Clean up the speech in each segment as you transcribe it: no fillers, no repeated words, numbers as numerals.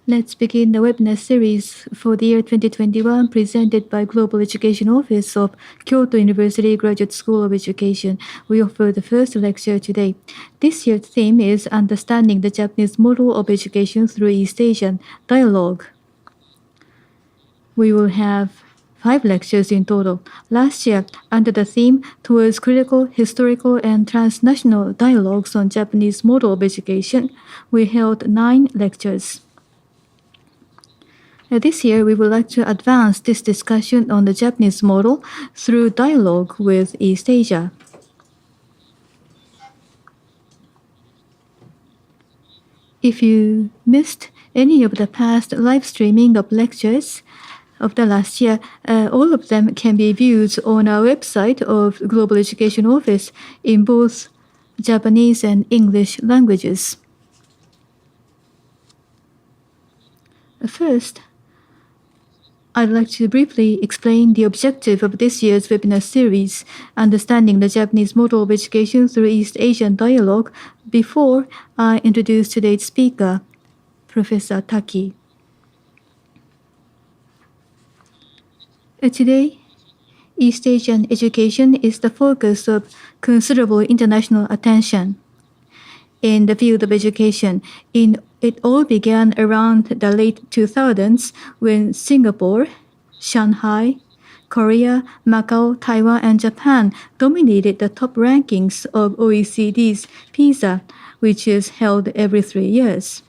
Let's begin the webinar series for the year 2021 presented by Global Education Office of Kyoto University Graduate School of Education. We offer the first lecture today. This year's theme is Understanding the Japanese Model of Education through East Asian Dialogue. We will have 5 lectures in total. Last year, under the theme Towards Critical, Historical, and Transnational Dialogues on Japanese Model of Education, we held 9 lectures. This year, we would like to advance this discussion on the Japanese model through dialogue with East Asia. If you missed any of the past live streaming of lectures of the last year, all of them can be viewed on our website of Global Education Office in both Japanese and English languages. First, I'd like to briefly explain the objective of this year's webinar series, Understanding the Japanese Model of Education through East Asian Dialogue, before I introduce today's speaker, Professor Taki. Today, East Asian education is the focus of considerable international attention. In the field of education, it all began around the late 2000s when Singapore, Shanghai, Korea, Macau, Taiwan, and Japan dominated the top rankings of OECD's PISA, which is held every 3 years.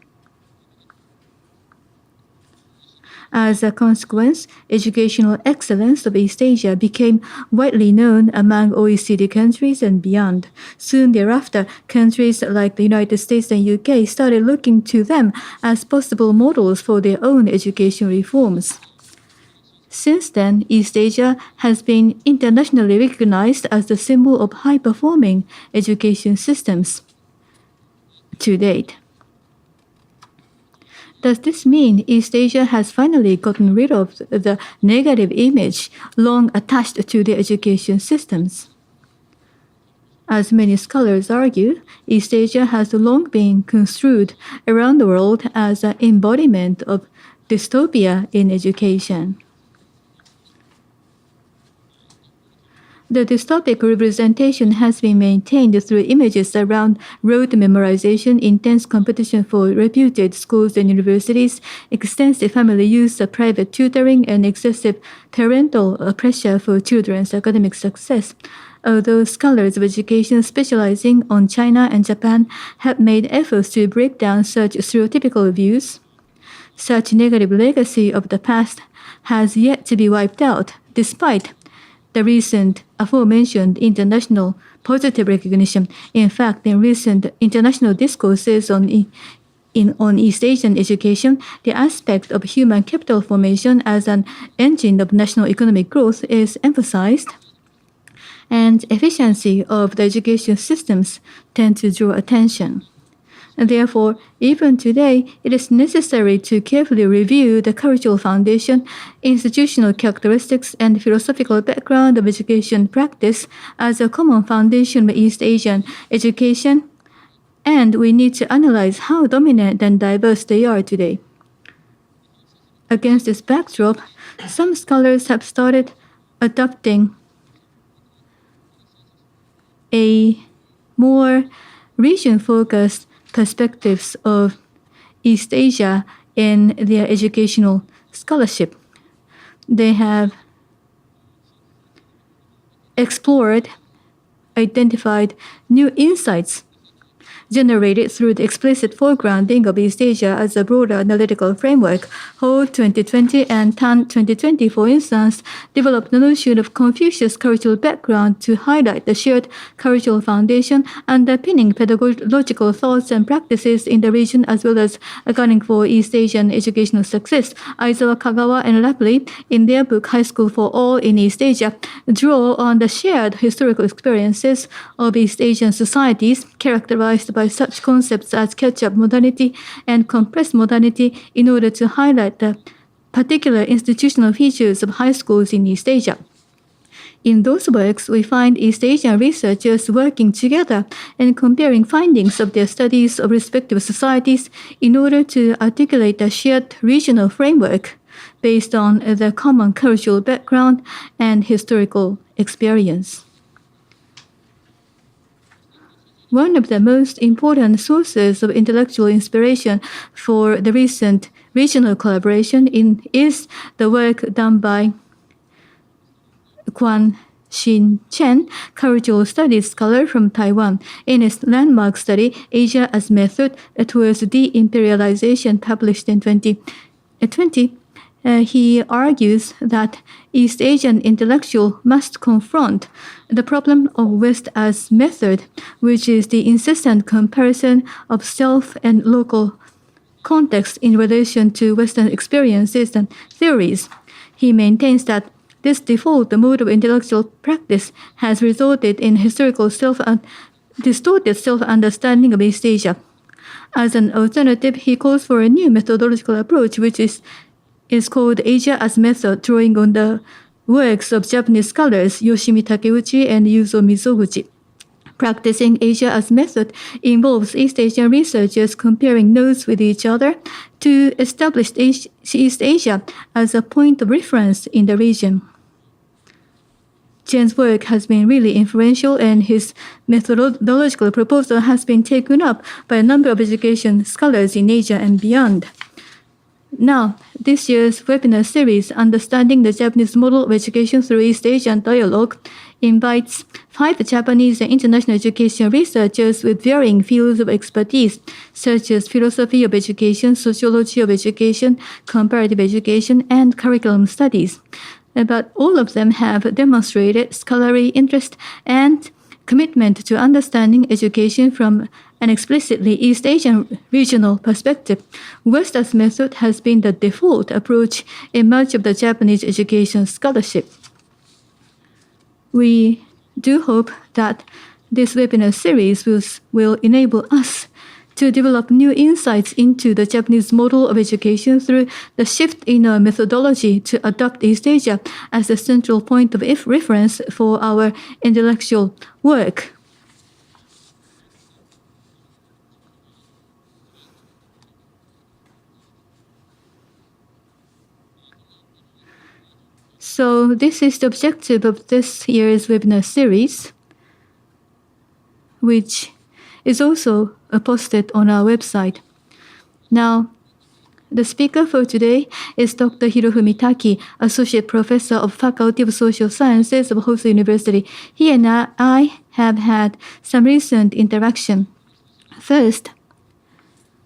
As a consequence, educational excellence of East Asia became widely known among OECD countries and beyond. Soon thereafter, countries like the United States and UK started looking to them as possible models for their own education reforms. Since then, East Asia has been internationally recognized as the symbol of high-performing education systems to date. Does this mean East Asia has finally gotten rid of the negative image long attached to their education systems? As many scholars argue, East Asia has long been construed around the world as an embodiment of dystopia in education. The dystopic representation has been maintained through images around rote memorization, intense competition for reputed schools and universities, extensive family use of private tutoring, and excessive parental pressure for children's academic success. Although scholars of education specializing on China and Japan have made efforts to break down such stereotypical views, such negative legacy of the past has yet to be wiped out, despite the recent aforementioned international positive recognition. In fact, in recent international discourses on East Asian education, the aspect of human capital formation as an engine of national economic growth is emphasized, and efficiency of the education systems tend to draw attention. And therefore, even today, it is necessary to carefully review the cultural foundation, institutional characteristics, and philosophical background of education practice as a common foundation of East Asian education, and we need to analyze how dominant and diverse they are today. Against this backdrop, some scholars have started adopting a more region-focused perspectives of East Asia in their educational scholarship. They have explored, identified new insights generated through the explicit foregrounding of East Asia as a broader analytical framework. Ho 2020 and Tan 2020, for instance, developed the notion of Confucius cultural background to highlight the shared cultural foundation underpinning pedagogical thoughts and practices in the region, as well as accounting for East Asian educational success. Aizawa, Kagawa, and Rapley, in their book High School for All in East Asia, draw on the shared historical experiences of East Asian societies characterized by such concepts as catch-up modernity and compressed modernity in order to highlight the particular institutional features of high schools in East Asia. In those works, we find East Asian researchers working together and comparing findings of their studies of respective societies in order to articulate a shared regional framework based on the common cultural background and historical experience. One of the most important sources of intellectual inspiration for the recent regional collaboration is the work done by Quan-Shin Chen, cultural studies scholar from Taiwan, in his landmark study, Asia as Method Towards De-Imperialization, published in 2020. He argues that East Asian intellectual must confront the problem of West as method, which is the incessant comparison of self and local context in relation to Western experiences and theories. He maintains that this default mode of intellectual practice has resulted in distorted self-understanding of East Asia. As an alternative, he calls for a new methodological approach, which is called Asia as Method, drawing on the works of Japanese scholars Yoshimi Takeuchi and Yuzo Mizoguchi. Practicing Asia as Method involves East Asian researchers comparing notes with each other to establish East Asia as a point of reference in the region. Chen's work has been really influential, and his methodological proposal has been taken up by a number of education scholars in Asia and beyond. Now, this year's webinar series, Understanding the Japanese Model of Education Through East Asian Dialogue, invites 5 Japanese and international education researchers with varying fields of expertise, such as philosophy of education, sociology of education, comparative education, and curriculum studies. But all of them have demonstrated scholarly interest and commitment to understanding education from an explicitly East Asian regional perspective. West as Method has been the default approach in much of the Japanese education scholarship. We do hope that this webinar series will enable us to develop new insights into the Japanese model of education through the shift in our methodology to adopt East Asia as a central point of reference for our intellectual work. So this is the objective of this year's webinar series, which is also posted on our website. Now, the speaker for today is Dr. Hirofumi Taki, Associate Professor of Faculty of Social Sciences of Hosei University. He and I have had some recent interaction. First,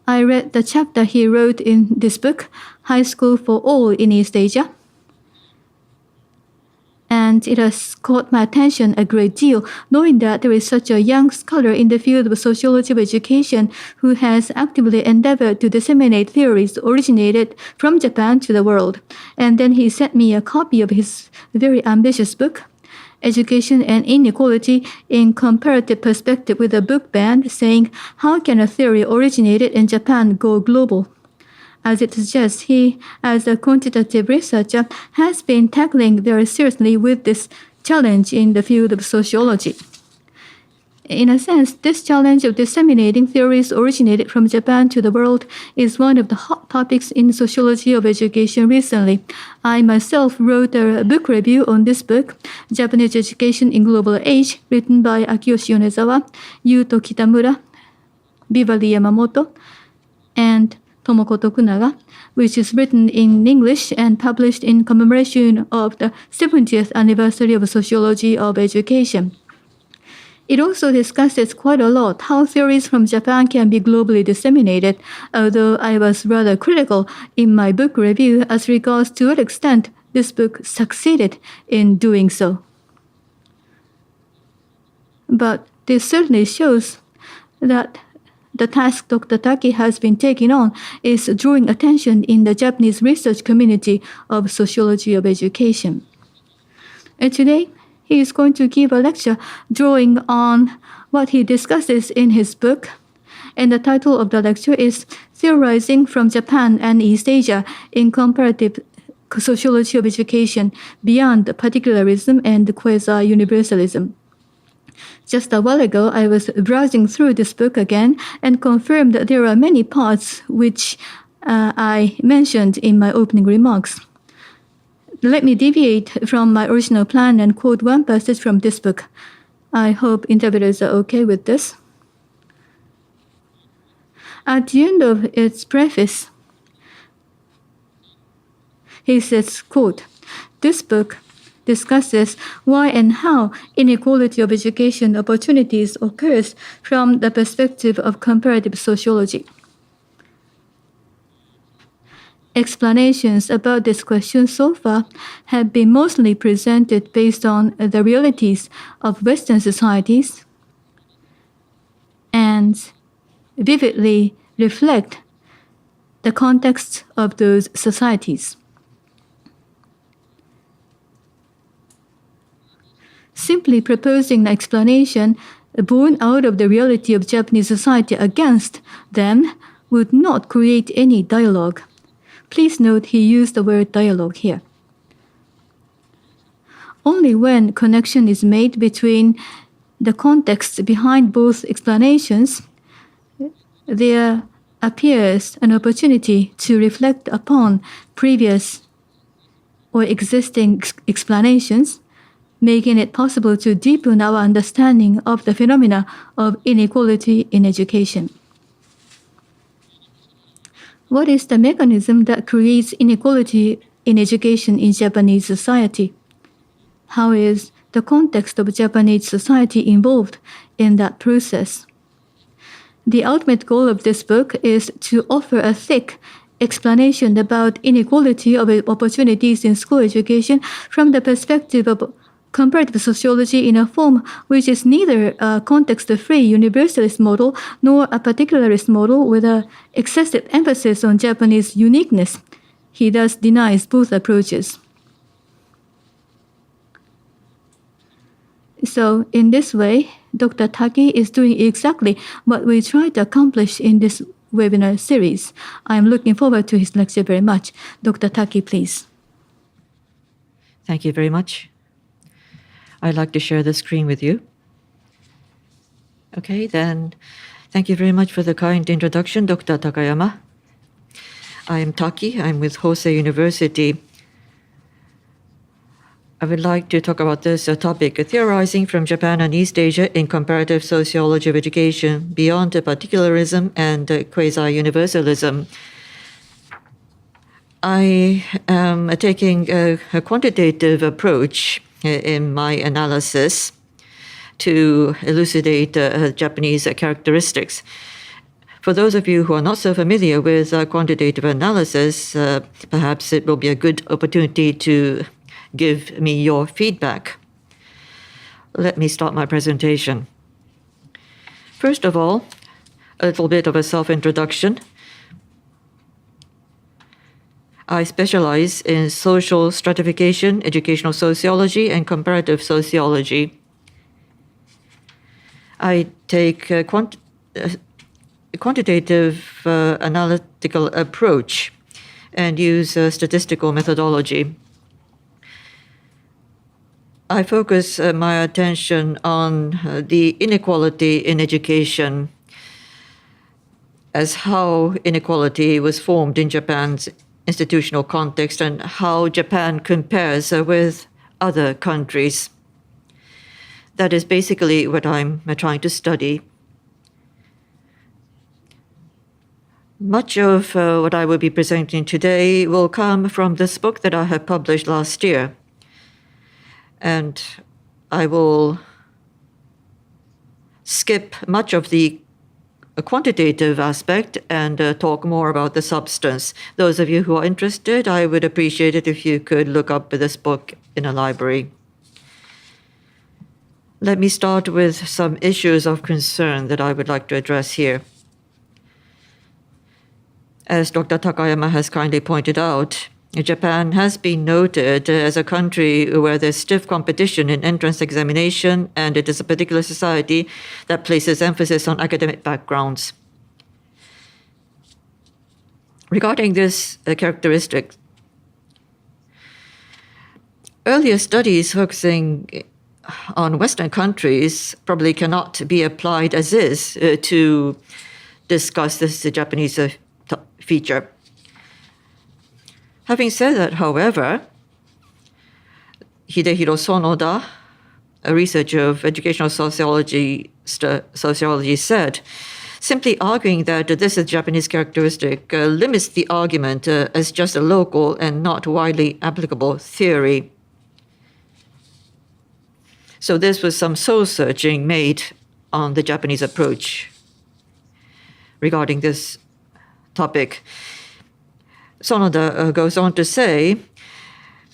I read the chapter he wrote in this book, High School for All in East Asia. And it has caught my attention a great deal, knowing that there is such a young scholar in the field of sociology of education who has actively endeavored to disseminate theories originated from Japan to the world. And then he sent me a copy of his very ambitious book, Education and Inequality in Comparative Perspective, with a book band saying, "How can a theory originated in Japan go global?" As it suggests, he, as a quantitative researcher, has been tackling very seriously with this challenge in the field of sociology. In a sense, this challenge of disseminating theories originated from Japan to the world is one of the hot topics in sociology of education recently. I myself wrote a book review on this book, Japanese Education in Global Age, written by Akiyoshi Yonezawa, Yuto Kitamura, Beverly Yamamoto, and Tomoko Tokunaga, which is written in English and published in commemoration of the 70th anniversary of sociology of education. It also discusses quite a lot how theories from Japan can be globally disseminated, although I was rather critical in my book review as regards to what extent this book succeeded in doing so. But this certainly shows that the task Dr. Taki has been taking on is drawing attention in the Japanese research community of sociology of education. And today, he is going to give a lecture drawing on what he discusses in his book. And the title of the lecture is Theorizing from Japan and East Asia in Comparative sociology of education beyond particularism and quasi-universalism. Just a while ago, I was browsing through this book again and confirmed that there are many parts which I mentioned in my opening remarks. Let me deviate from my original plan and quote one passage from this book. I hope interpreters are okay with this. At the end of its preface, he says, quote, "This book discusses why and how inequality of education opportunities occurs from the perspective of comparative sociology. Explanations about this question so far have been mostly presented based on the realities of Western societies and vividly reflect the context of those societies. Simply proposing an explanation born out of the reality of Japanese society against them would not create any dialogue." Please note he used the word dialogue here. Only when connection is made between the context behind both explanations, there appears an opportunity to reflect upon previous or existing explanations, making it possible to deepen our understanding of the phenomena of inequality in education. What is the mechanism that creates inequality in education in Japanese society? How is the context of Japanese society involved in that process? The ultimate goal of this book is to offer a thick explanation about inequality of opportunities in school education from the perspective of comparative sociology in a form which is neither a context-free universalist model nor a particularist model with an excessive emphasis on Japanese uniqueness. He thus denies both approaches. So in this way, Dr. Taki is doing exactly what we try to accomplish in this webinar series. I am looking forward to his lecture very much. Dr. Taki, please. Thank you very much. I'd like to share the screen with you. Okay, then thank you very much for the kind introduction, Dr. Takayama. I am Taki. I'm with Hosei University. I would like to talk about this topic, Theorizing from Japan and East Asia in Comparative Sociology of Education, Beyond Particularism and Quasi-Universalism. I am taking a quantitative approach in my analysis to elucidate Japanese characteristics. For those of you who are not so familiar with quantitative analysis, perhaps it will be a good opportunity to give me your feedback. Let me start my presentation. First of all, a little bit of a self-introduction. I specialize in social stratification, educational sociology, and comparative sociology. I take a quantitative analytical approach and use statistical methodology. I focus my attention on the inequality in education, as how inequality was formed in Japan's institutional context and how Japan compares with other countries. That is basically what I'm trying to study. Much of what I will be presenting today will come from this book that I have published last year. And I will skip much of the quantitative aspect and talk more about the substance. Those of you who are interested, I would appreciate it if you could look up this book in a library. Let me start with some issues of concern that I would like to address here. As Dr. Takayama has kindly pointed out, Japan has been noted as a country where there's stiff competition in entrance examination, and it is a particular society that places emphasis on academic backgrounds. Regarding this characteristic, Earlier studies focusing on Western countries probably cannot be applied as is to discuss this Japanese feature. Having said that, however, Hidehiro Sonoda, a researcher of educational sociology said, simply arguing that this is Japanese characteristic limits the argument as just a local and not widely applicable theory. So this was some soul searching made on the Japanese approach regarding this topic. Sonoda goes on to say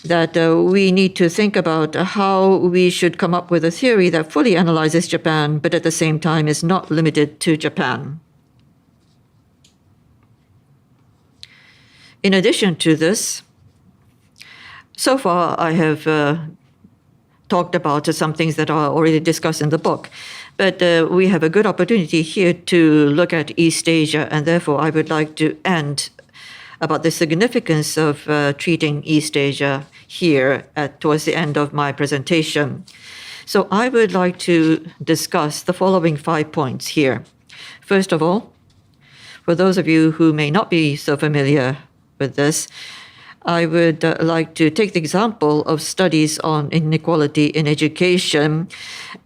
that we need to think about how we should come up with a theory that fully analyzes Japan, but at the same time is not limited to Japan. In addition to this, so far I have talked about some things that are already discussed in the book, but we have a good opportunity here to look at East Asia, and therefore I would like to end about the significance of treating East Asia here towards the end of my presentation. So I would like to discuss the following 5 points here. First of all, for those of you who may not be so familiar with this, I would like to take the example of studies on inequality in education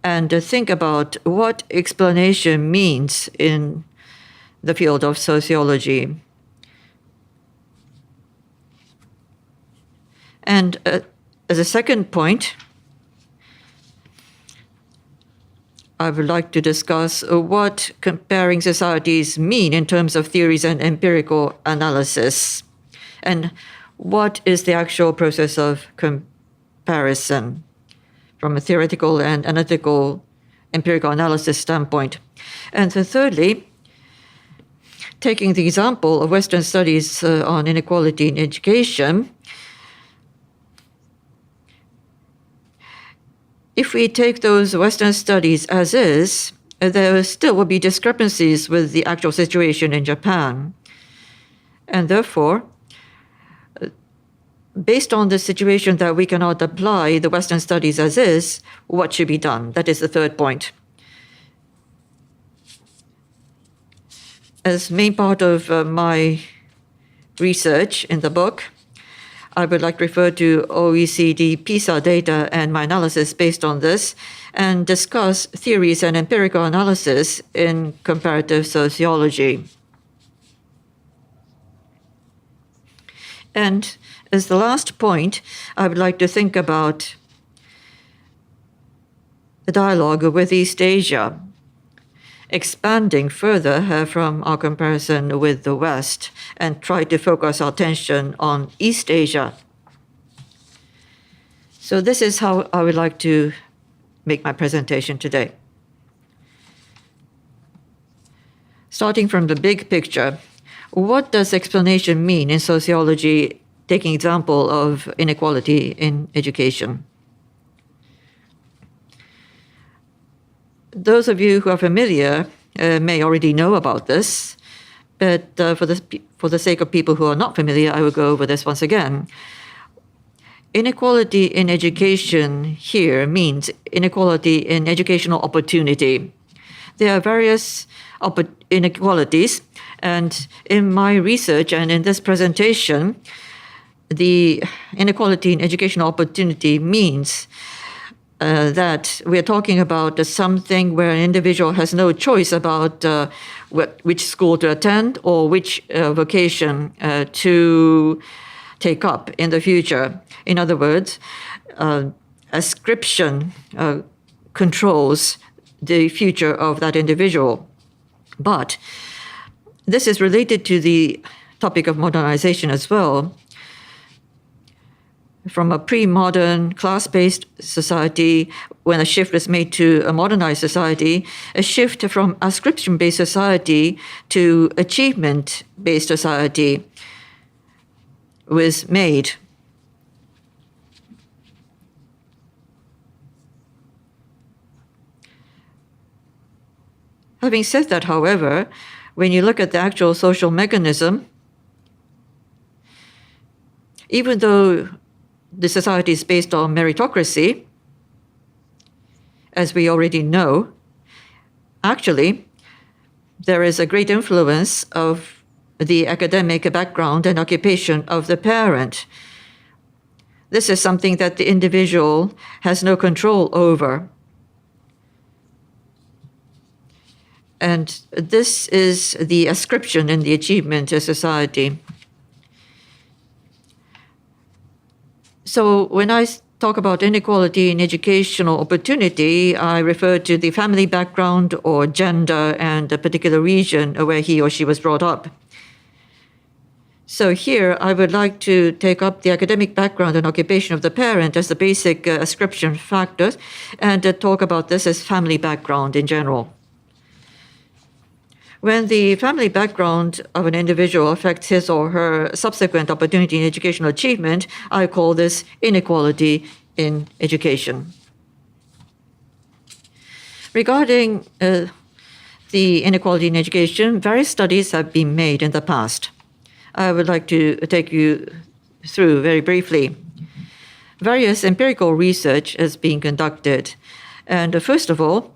and think about what explanation means in the field of sociology. And as a second point, I would like to discuss what comparing societies mean in terms of theories and empirical analysis, and what is the actual process of comparison from a theoretical and analytical empirical analysis standpoint. And thirdly, taking the example of Western studies on inequality in education, if we take those Western studies as is, there still will be discrepancies with the actual situation in Japan. And therefore, based on the situation that we cannot apply the Western studies as is, what should be done? That is the third point. As main part of my research in the book, I would like to refer to OECD PISA data and my analysis based on this, and discuss theories and empirical analysis in comparative sociology. And as the last point, I would like to think about the dialogue with East Asia, expanding further from our comparison with the West, and try to focus our attention on East Asia. So this is how I would like to make my presentation today. Starting from the big picture, what does explanation mean in sociology, taking example of inequality in education? Those of you who are familiar may already know about this, but for the sake of people who are not familiar, I will go over this once again. Inequality in education here means inequality in educational opportunity. There are various inequalities, and in my research and in this presentation, the inequality in educational opportunity means that we're talking about something where an individual has no choice about which school to attend or which vocation to take up in the future. In other words, ascription controls the future of that individual. But this is related to the topic of modernization as well. From a pre-modern class-based society, when a shift was made to a modernized society, a shift from ascription-based society to achievement-based society was made. Having said that, however, when you look at the actual social mechanism, even though the society is based on meritocracy, as we already know, actually, there is a great influence of the academic background and occupation of the parent. This is something that the individual has no control over. And this is the ascription in the achievement of society. So when I talk about inequality in educational opportunity, I refer to the family background or gender and a particular region where he or she was brought up. So here, I would like to take up the academic background and occupation of the parent as the basic ascription factors and talk about this as family background in general. When the family background of an individual affects his or her subsequent opportunity in educational achievement, I call this inequality in education. Regarding the inequality in education, various studies have been made in the past. I would like to take you through very briefly. Various empirical research has been conducted. And first of all,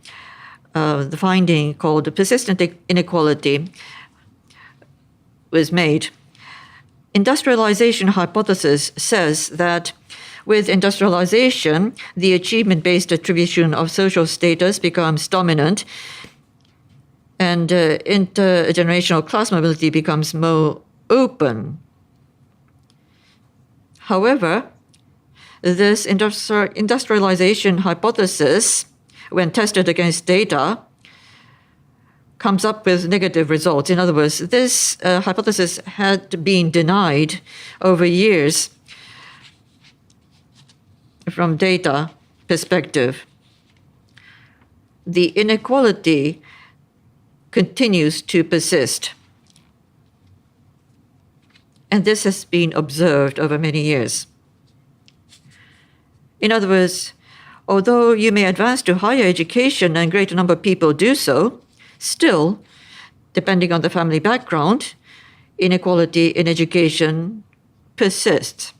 the finding called persistent inequality was made. Industrialization hypothesis says that with industrialization, the achievement-based attribution of social status becomes dominant, and intergenerational class mobility becomes more open. However, this industrialization hypothesis, when tested against data, comes up with negative results. In other words, this hypothesis had been denied over years from data perspective. The inequality continues to persist. And this has been observed over many years. In other words, although you may advance to higher education and greater number of people do so, still, depending on the family background, inequality in education persists.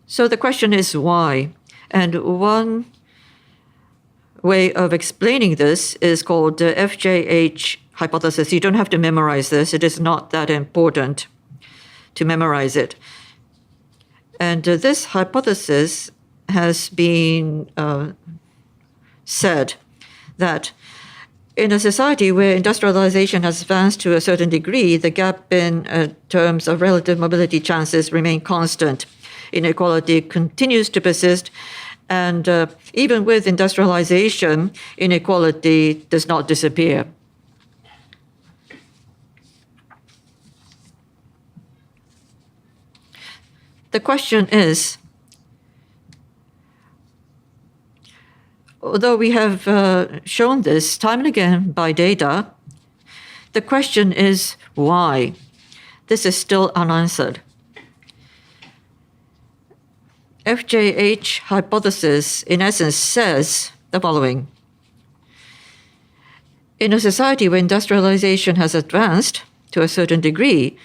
So the question is why? And one way of explaining this is called the FJH hypothesis. You don't have to memorize this. It is not that important to memorize it. And this hypothesis has been said that in a society where industrialization has advanced to a certain degree, the gap in terms of relative mobility chances remain constant. Inequality continues to persist, and even with industrialization, inequality does not disappear. The question is, although we have shown this time and again by data, the question is why? This is still unanswered. FJH hypothesis, in essence, says the following. In a society where industrialization has advanced to a certain degree,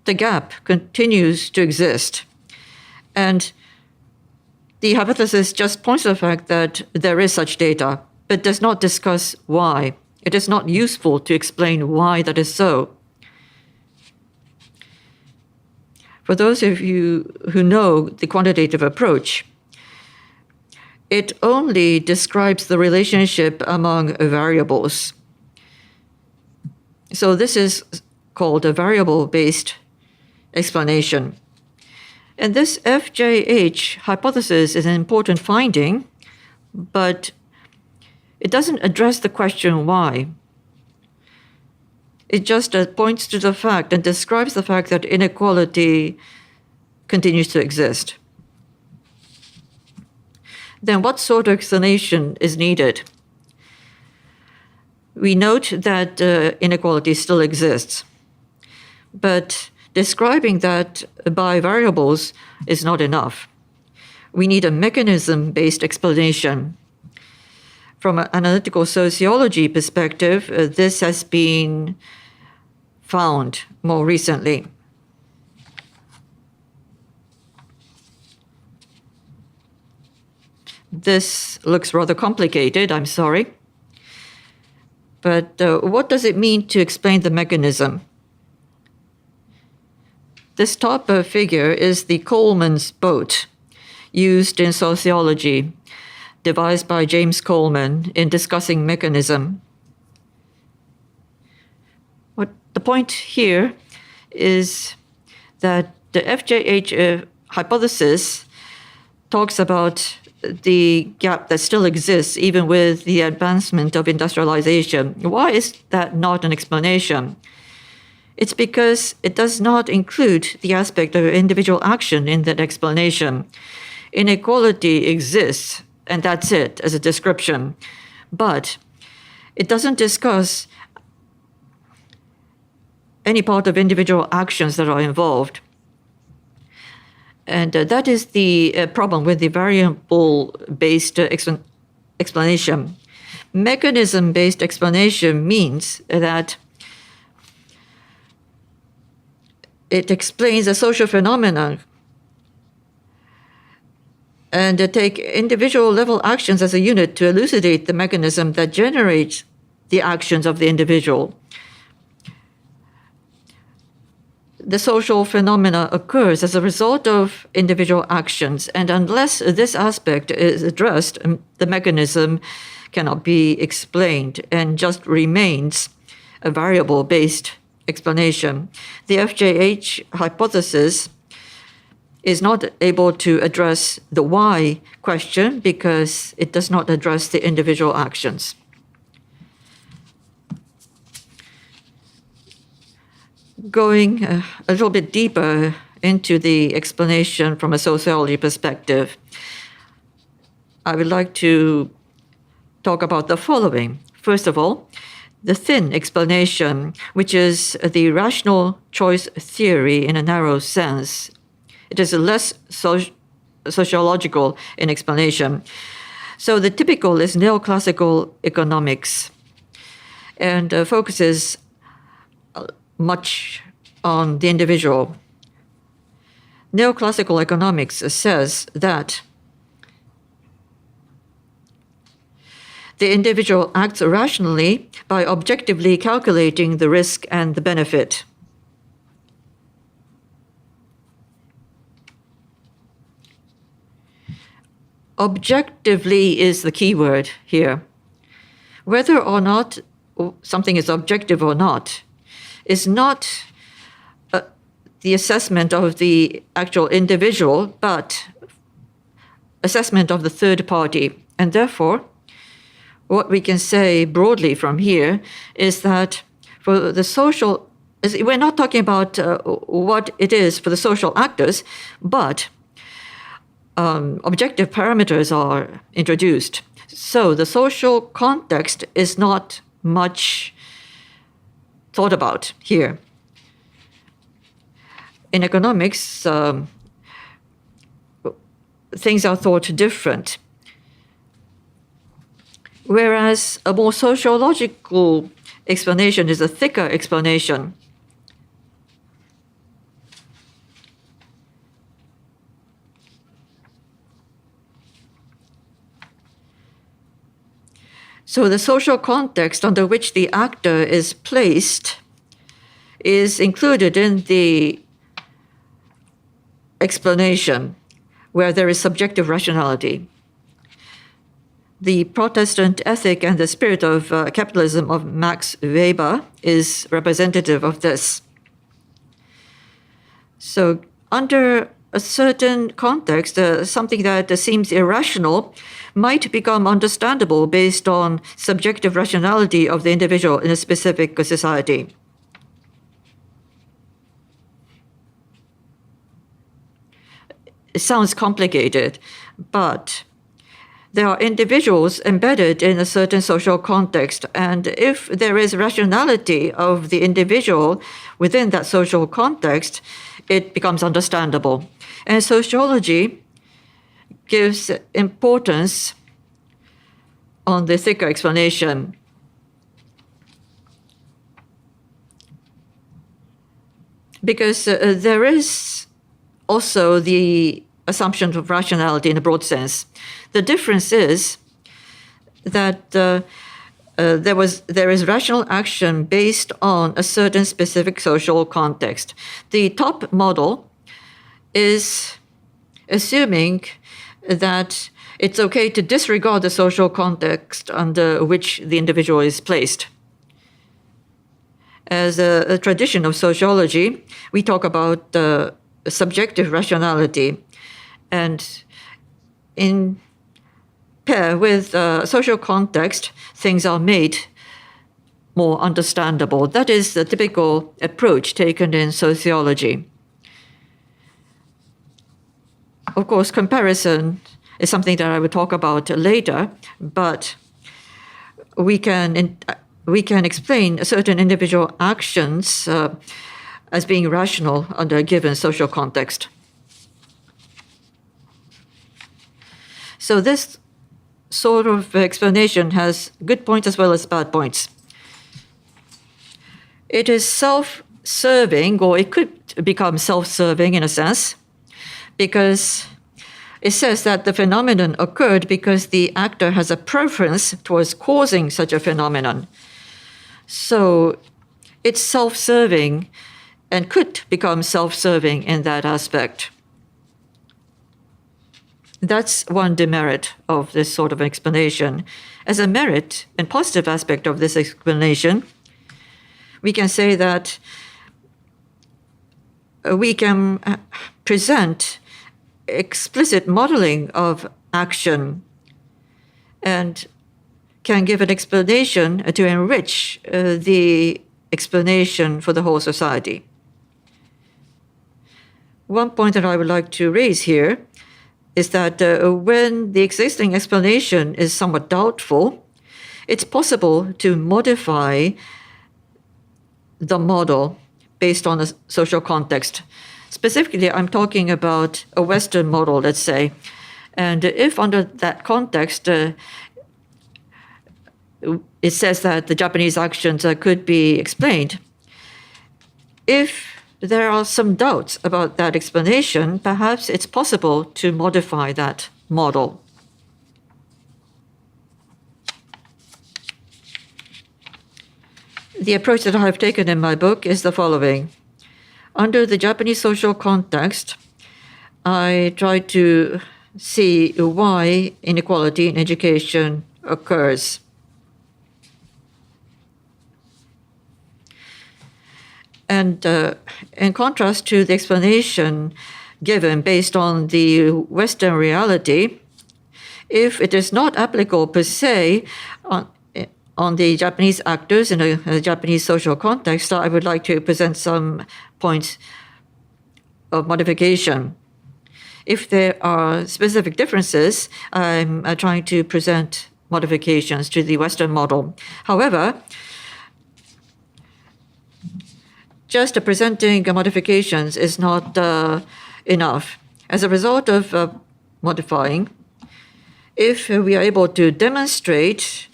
the gap continues to exist. And the hypothesis just points to the fact that there is such data, but does not discuss why. It is not useful to explain why that is so. For those of you who know the quantitative approach, it only describes the relationship among variables. So this is called a variable-based explanation. And this FJH hypothesis is an important finding, but it doesn't address the question why. It just points to the fact and describes the fact that inequality continues to exist. Then what sort of explanation is needed? We note that inequality still exists, but describing that by variables is not enough. We need a mechanism-based explanation. From an analytical sociology perspective, this has been found more recently. This looks rather complicated, I'm sorry. But what does it mean to explain the mechanism? This top figure is the Coleman's boat used in sociology, devised by James Coleman in discussing mechanism. The point here is that the FJH hypothesis talks about the gap that still exists even with the advancement of industrialization. Why is that not an explanation? It's because it does not include the aspect of individual action in that explanation. Inequality exists, and that's it as a description. But it doesn't discuss any part of individual actions that are involved. And that is the problem with the variable-based explanation. Mechanism-based explanation means that it explains a social phenomenon and take individual level actions as a unit to elucidate the mechanism that generates the actions of the individual. The social phenomena occurs as a result of individual actions, and unless this aspect is addressed, the mechanism cannot be explained and just remains a variable-based explanation. The FJH hypothesis is not able to address the why question because it does not address the individual actions. Going a little bit deeper into the explanation from a sociology perspective, I would like to talk about the following. First of all, the thin explanation, which is the rational choice theory in a narrow sense. It is less sociological in explanation. So the typical is neoclassical economics and focuses much on the individual. Neoclassical economics says that the individual acts rationally by objectively calculating the risk and the benefit. Objectively is the key word here. Whether or not something is objective or not is not the assessment of the actual individual, but assessment of the third party. And therefore, what we can say broadly from here is that for the social, we're not talking about what it is for the social actors, but objective parameters are introduced. So the social context is not much thought about here. In economics, things are thought different. Whereas a more sociological explanation is a thicker explanation. So the social context under which the actor is placed is included in the explanation where there is subjective rationality. The Protestant ethic and the spirit of capitalism of Max Weber is representative of this. So under a certain context, something that seems irrational might become understandable based on subjective rationality of the individual in a specific society. It sounds complicated, but there are individuals embedded in a certain social context, and if there is rationality of the individual within that social context, it becomes understandable. And sociology gives importance on the thicker explanation. Because there is also the assumption of rationality in a broad sense. The difference is that there is rational action based on a certain specific social context. The top model is assuming that it's okay to disregard the social context under which the individual is placed. As a tradition of sociology, we talk about subjective rationality, and in pair with social context, things are made more understandable. That is the typical approach taken in sociology. Of course, comparison is something that I will talk about later, but we can explain certain individual actions as being rational under a given social context. So this sort of explanation has good points as well as bad points. It is self-serving, or it could become self-serving in a sense, because it says that the phenomenon occurred because the actor has a preference towards causing such a phenomenon. So it's self-serving and could become self-serving in that aspect. That's one demerit of this sort of explanation. As a merit and positive aspect of this explanation, we can say that we can present explicit modeling of action and can give an explanation to enrich the explanation for the whole society. One point that I would like to raise here is that when the existing explanation is somewhat doubtful, it's possible to modify the model based on a social context. Specifically, I'm talking about a Western model, let's say. And if under that context, it says that the Japanese actions could be explained, if there are some doubts about that explanation, perhaps it's possible to modify that model. The approach that I have taken in my book is the following. Under the Japanese social context, I try to see why inequality in education occurs. And in contrast to the explanation given based on the Western reality, if it is not applicable per se on the Japanese actors in a Japanese social context, I would like to present some points of modification. If there are specific differences, I'm trying to present modifications to the Western model. However, just presenting modifications is not enough. As a result of modifying, if we are able to demonstrate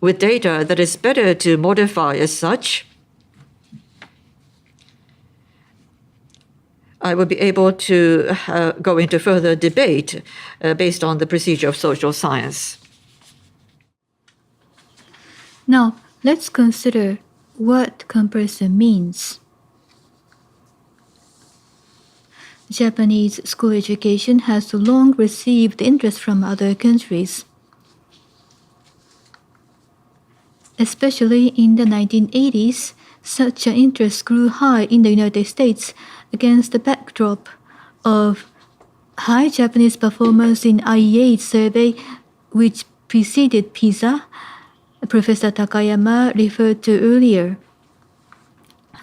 with data that it's better to modify as such, I will be able to go into further debate based on the procedure of social science. Now, let's consider what comparison means. Japanese school education has long received interest from other countries. Especially in the 1980s, such an interest grew high in the United States against the backdrop of high Japanese performance in IEA's survey, which preceded PISA, Professor Takayama referred to earlier.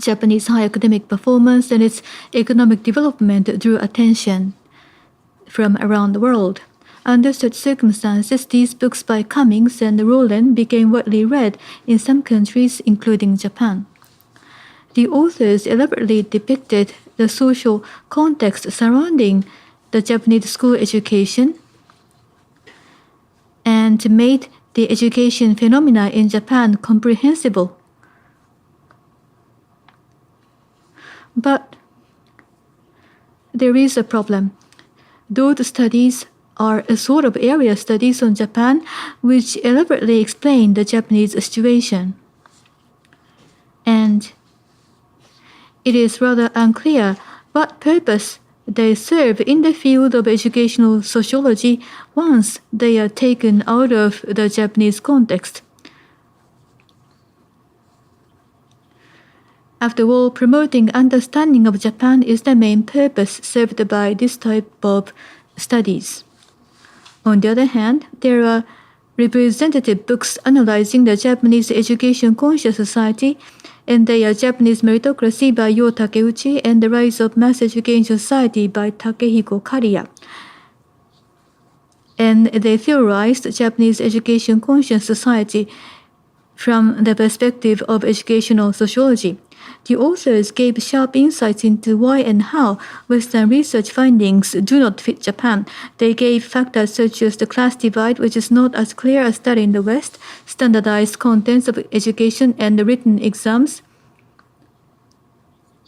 Japanese high academic performance and its economic development drew attention from around the world. Under such circumstances, these books by Cummings and Rowland became widely read in some countries, including Japan. The authors elaborately depicted the social context surrounding the Japanese school education and made the education phenomena in Japan comprehensible. But there is a problem. Those studies are a sort of area studies on Japan which elaborately explain the Japanese situation. And it is rather unclear what purpose they serve in the field of educational sociology once they are taken out of the Japanese context. After all, promoting understanding of Japan is the main purpose served by this type of studies. On the other hand, there are representative books analyzing the Japanese education-conscious society, and they are Japanese Meritocracy by Yo Takeuchi and The Rise of Mass Education Society by Takehiko Kariya. And they theorized Japanese education-conscious society from the perspective of educational sociology. The authors gave sharp insights into why and how Western research findings do not fit Japan. They gave factors such as the class divide, which is not as clear as that in the West, standardized contents of education and the written exams,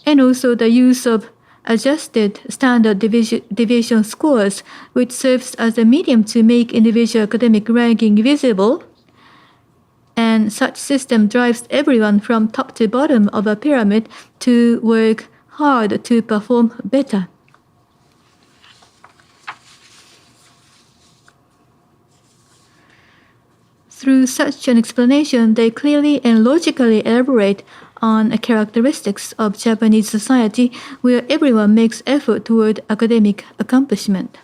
and also the use of adjusted standard deviation scores, which serves as a medium to make individual academic ranking visible. And such system drives everyone from top to bottom of a pyramid to work hard to perform better. Through such an explanation, they clearly and logically elaborate on the characteristics of Japanese society where everyone makes effort toward academic accomplishment.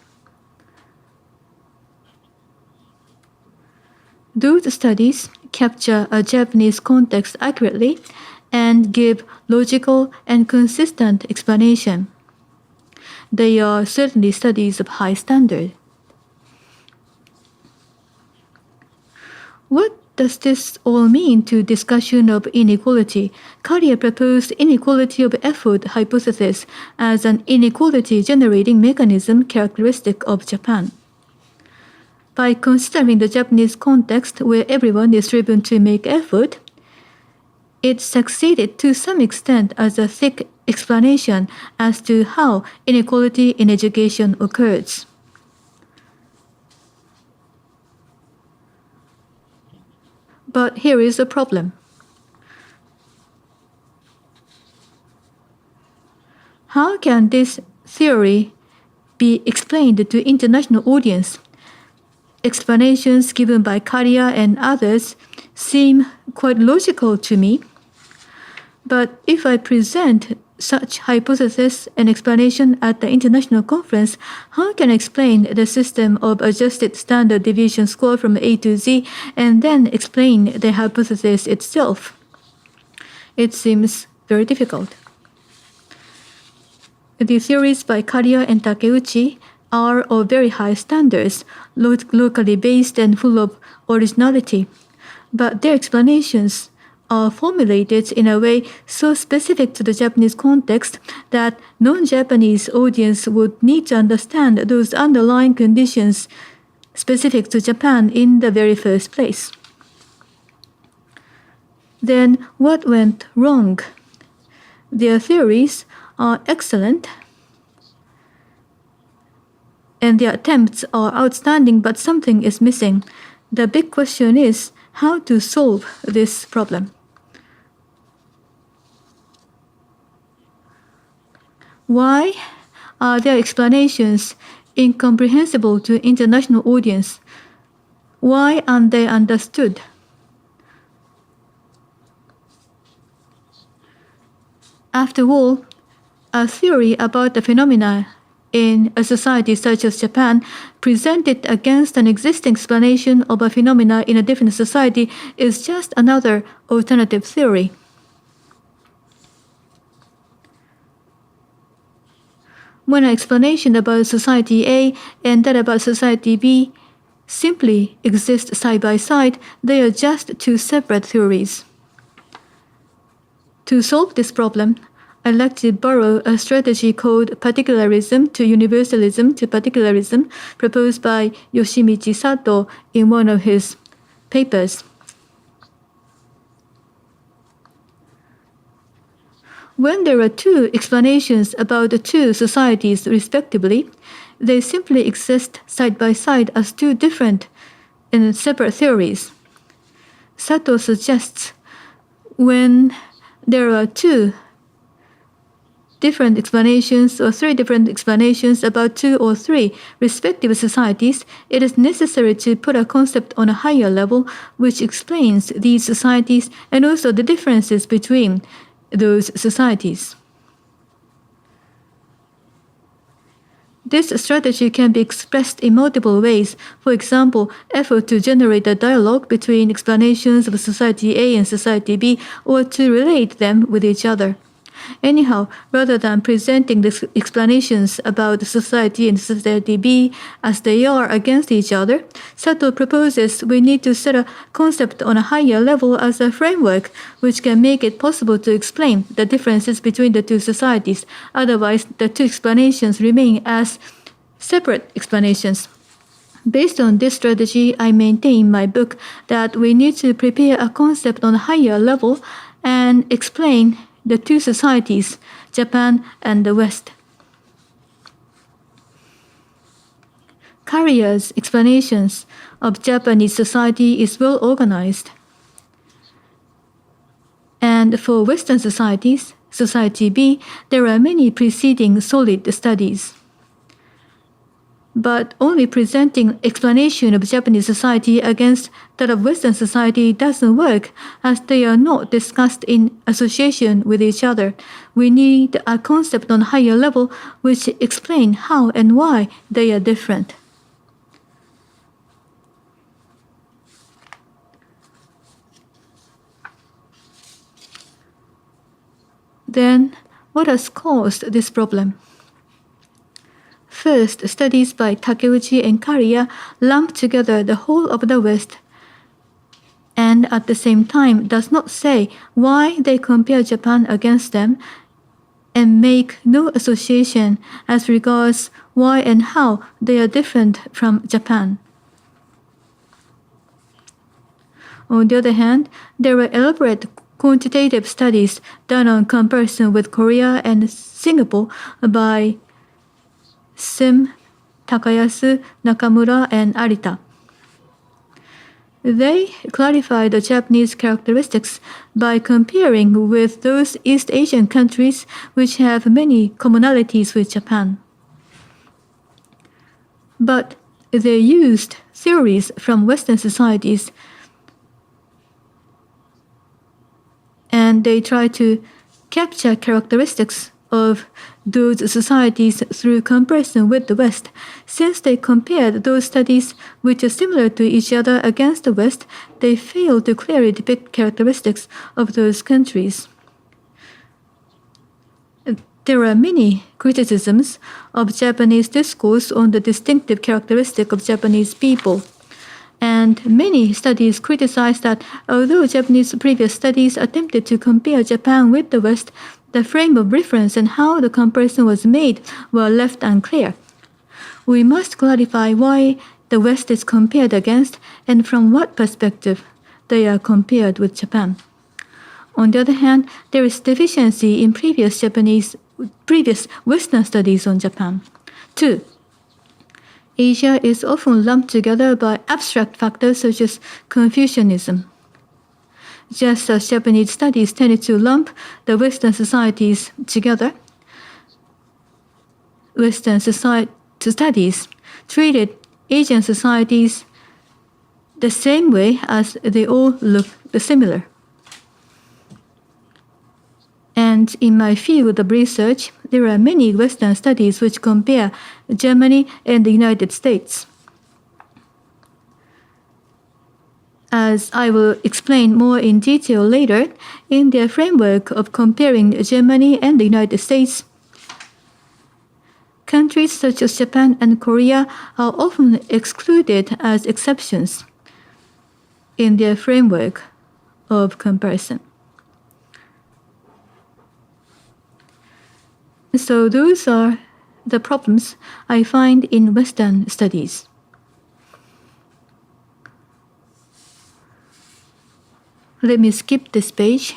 Those studies capture a Japanese context accurately and give logical and consistent explanation. They are certainly studies of high standard. What does this all mean to discussion of inequality? Kariya proposed inequality of effort hypothesis as an inequality generating mechanism characteristic of Japan. By considering the Japanese context where everyone is driven to make effort, it succeeded to some extent as a thick explanation as to how inequality in education occurs. But here is a problem. How can this theory be explained to international audience? Explanations given by Kariya and others seem quite logical to me. But if I present such hypothesis and explanation at the international conference, how can I explain the system of adjusted standard deviation score from A to Z and then explain the hypothesis itself? It seems very difficult. The theories by Kariya and Takeuchi are of very high standards, locally based and full of originality. But their explanations are formulated in a way so specific to the Japanese context that non-Japanese audience would need to understand those underlying conditions specific to Japan in the very first place. Then what went wrong? Their theories are excellent, and their attempts are outstanding, but something is missing. The big question is how to solve this problem. Why are their explanations incomprehensible to international audience? Why aren't they understood? After all, a theory about the phenomena in a society such as Japan presented against an existing explanation of a phenomena in a different society is just another alternative theory. When an explanation about society A and that about society B simply exist side by side, they are just two separate theories. To solve this problem, I'd like to borrow a strategy called particularism to universalism to particularism proposed by Yoshimichi Sato in one of his papers. When there are two explanations about the two societies respectively, they simply exist side by side as two different and separate theories. Sato suggests when there are two different explanations or three different explanations about two or three respective societies, it is necessary to put a concept on a higher level which explains these societies and also the differences between those societies. This strategy can be expressed in multiple ways. For example, effort to generate a dialogue between explanations of Society A and Society B, or to relate them with each other. Anyhow, rather than presenting the explanations about Society and Society B as they are against each other, Sato proposes we need to set a concept on a higher level as a framework which can make it possible to explain the differences between the two societies. Otherwise, the two explanations remain as separate explanations. Based on this strategy, I maintain in my book that we need to prepare a concept on a higher level and explain the two societies, Japan and the West. Carrier's explanations of Japanese society is well organized. And for Western societies, Society B, there are many preceding solid studies. But only presenting explanation of Japanese society against that of Western society doesn't work, as they are not discussed in association with each other. We need a concept on a higher level which explain how and why they are different. Then, what has caused this problem? First, studies by Takeuchi and Carrier lump together the whole of the West and at the same time does not say why they compare Japan against them and make no association as regards why and how they are different from Japan. On the other hand, there were elaborate quantitative studies done on comparison with Korea and Singapore by Sim, Takayasu, Nakamura, and Arita. They clarify the Japanese characteristics by comparing with those East Asian countries which have many commonalities with Japan. But they used theories from Western societies and they try to capture characteristics of those societies through comparison with the West. Since they compared those studies which are similar to each other against the West, they failed to clearly depict characteristics of those countries. There are many criticisms of Japanese discourse on the distinctive characteristic of Japanese people. And many studies criticize that although Japanese previous studies attempted to compare Japan with the West, the frame of reference and how the comparison was made were left unclear. We must clarify why the West is compared against and from what perspective they are compared with Japan. On the other hand, there is deficiency in previous Western studies on Japan. 2. Asia is often lumped together by abstract factors such as Confucianism. Just as Japanese studies tended to lump the Western societies together, Western studies treated Asian societies the same way as they all look similar. And in my field of research, there are many Western studies which compare Germany and the United States. As I will explain more in detail later, in their framework of comparing Germany and the United States, countries such as Japan and Korea are often excluded as exceptions in their framework of comparison. So those are the problems I find in Western studies. Let me skip this page.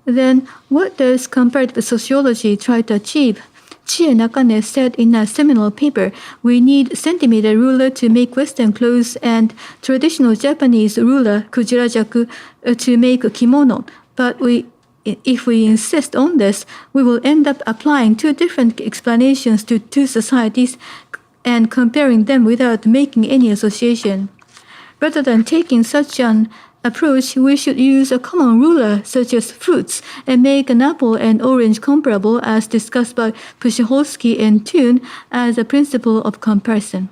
Then, what does comparative sociology try to achieve? Chie Nakane said in a seminal paper, we need centimeter ruler to make Western clothes and traditional Japanese ruler, kujirajaku, to make a kimono. But if we insist on this, we will end up applying two different explanations to two societies and comparing them without making any association. Rather than taking such an approach, we should use a common ruler such as fruits and make an apple and orange comparable as discussed by Pushcholsky and Thun as a principle of comparison.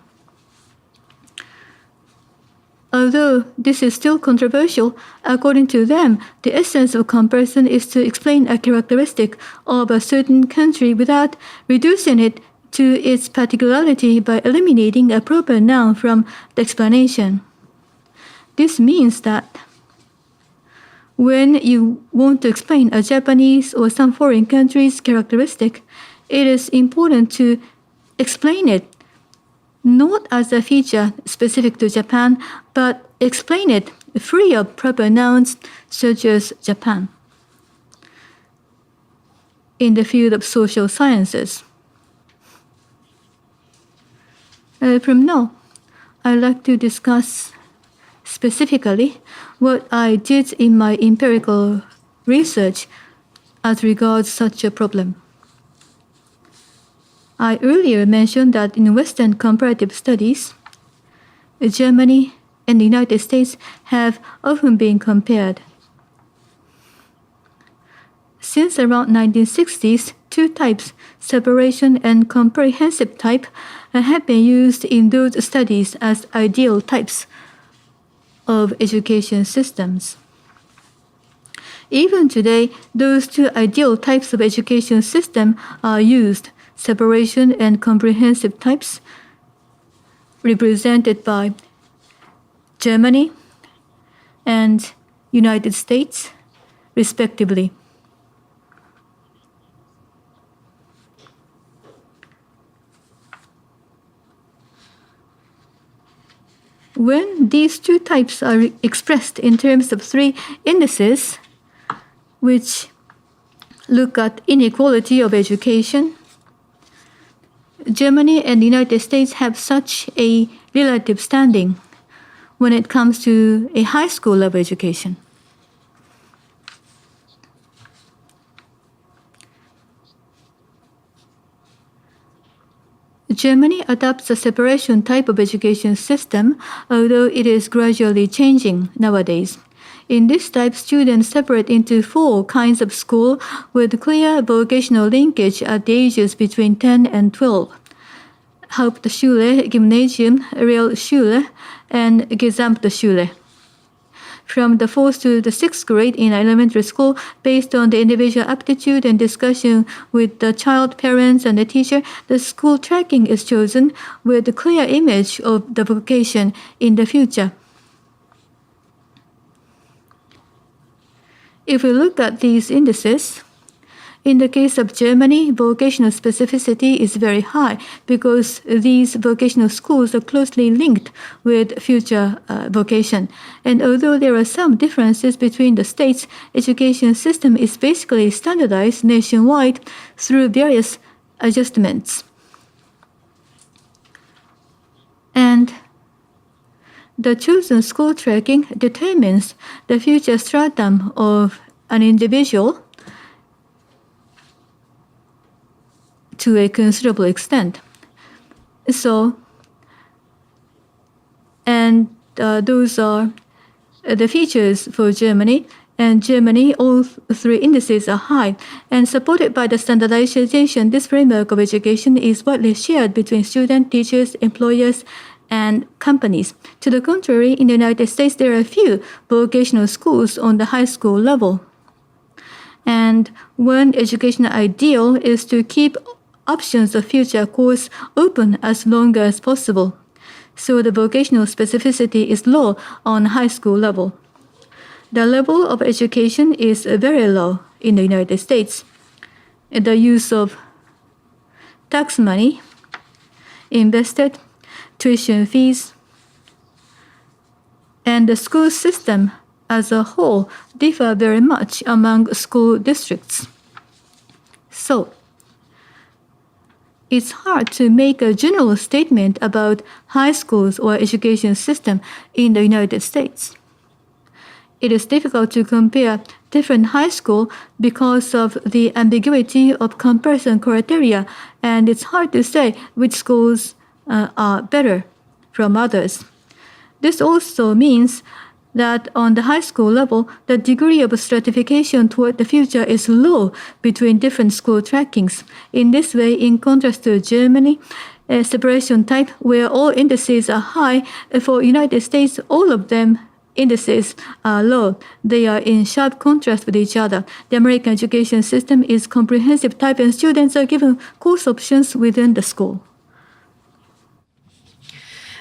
Although this is still controversial, according to them, the essence of comparison is to explain a characteristic of a certain country without reducing it to its particularity by eliminating a proper noun from the explanation. This means that when you want to explain a Japanese or some foreign country's characteristic, it is important to explain it not as a feature specific to Japan, but explain it free of proper nouns such as Japan. In the field of social sciences. From now, I'd like to discuss specifically what I did in my empirical research as regards such a problem. I earlier mentioned that in Western comparative studies, Germany and the United States have often been compared. Since around 1960s, two types, separation and comprehensive type, have been used in those studies as ideal types of education systems. Even today, those two ideal types of education system are used, separation and comprehensive types, represented by Germany and United States, respectively. When these two types are expressed in terms of three indices, which look at inequality of education, Germany and the United States have such a relative standing when it comes to a high school level education. Germany adopts a separation type of education system, although it is gradually changing nowadays. In this type, students separate into 4 kinds of school with clear vocational linkage at the ages between 10 and 12. Hauptschule, Gymnasium, Realschule, and Gesamtschule. From the 4th to the 6th grade in elementary school, based on the individual aptitude and discussion with the child, parents, and the teacher, the school tracking is chosen with a clear image of the vocation in the future. If we look at these indices, in the case of Germany, vocational specificity is very high because these vocational schools are closely linked with future vocation. And although there are some differences between the states, education system is basically standardized nationwide through various adjustments. And the chosen school tracking determines the future stratum of an individual to a considerable extent. So, and those are the features for Germany. And Germany, all 3 indices are high. And supported by the standardization, this framework of education is widely shared between students, teachers, employers, and companies. To the contrary, in the United States, there are few vocational schools on the high school level. And one educational ideal is to keep options of future course open as long as possible. So the vocational specificity is low on high school level. The level of education is very low in the United States. The use of tax money invested, tuition fees, and the school system as a whole differ very much among school districts. So, it's hard to make a general statement about high schools or education system in the United States. It is difficult to compare different high schools because of the ambiguity of comparison criteria, and it's hard to say which schools are better from others. This also means that on the high school level, the degree of stratification toward the future is low between different school trackings. In this way, in contrast to Germany, a separation type where all indices are high, for United States, all of them indices are low. They are in sharp contrast with each other. The American education system is comprehensive type and students are given course options within the school.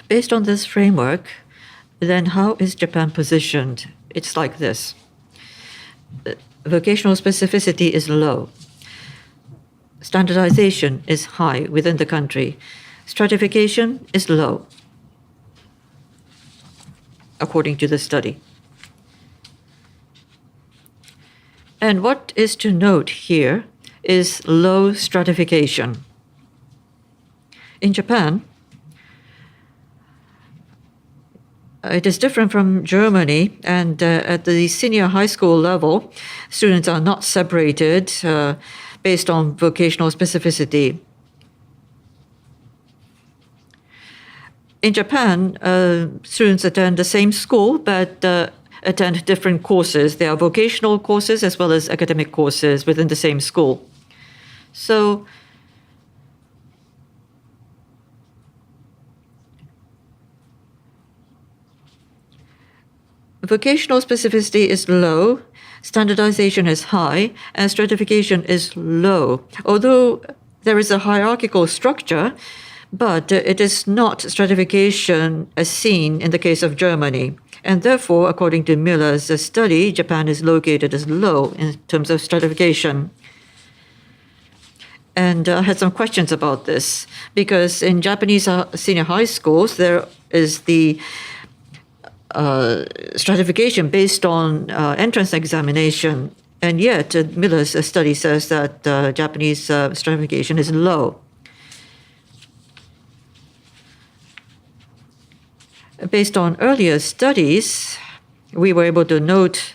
Based on this framework, then how is Japan positioned? It's like this. Vocational specificity is low. Standardization is high within the country. Stratification is low, according to the study. And what is to note here is low stratification. In Japan, it is different from Germany, and at the senior high school level, students are not separated based on vocational specificity. In Japan, students attend the same school but attend different courses. There are vocational courses as well as academic courses within the same school. So vocational specificity is low, standardization is high, and stratification is low. Although there is a hierarchical structure, but it is not stratification as seen in the case of Germany. And therefore, according to Miller's study, Japan is located as low in terms of stratification. And I had some questions about this, because in Japanese senior high schools, there is the stratification based on entrance examination, and yet Miller's study says that Japanese stratification is low. Based on earlier studies, we were able to note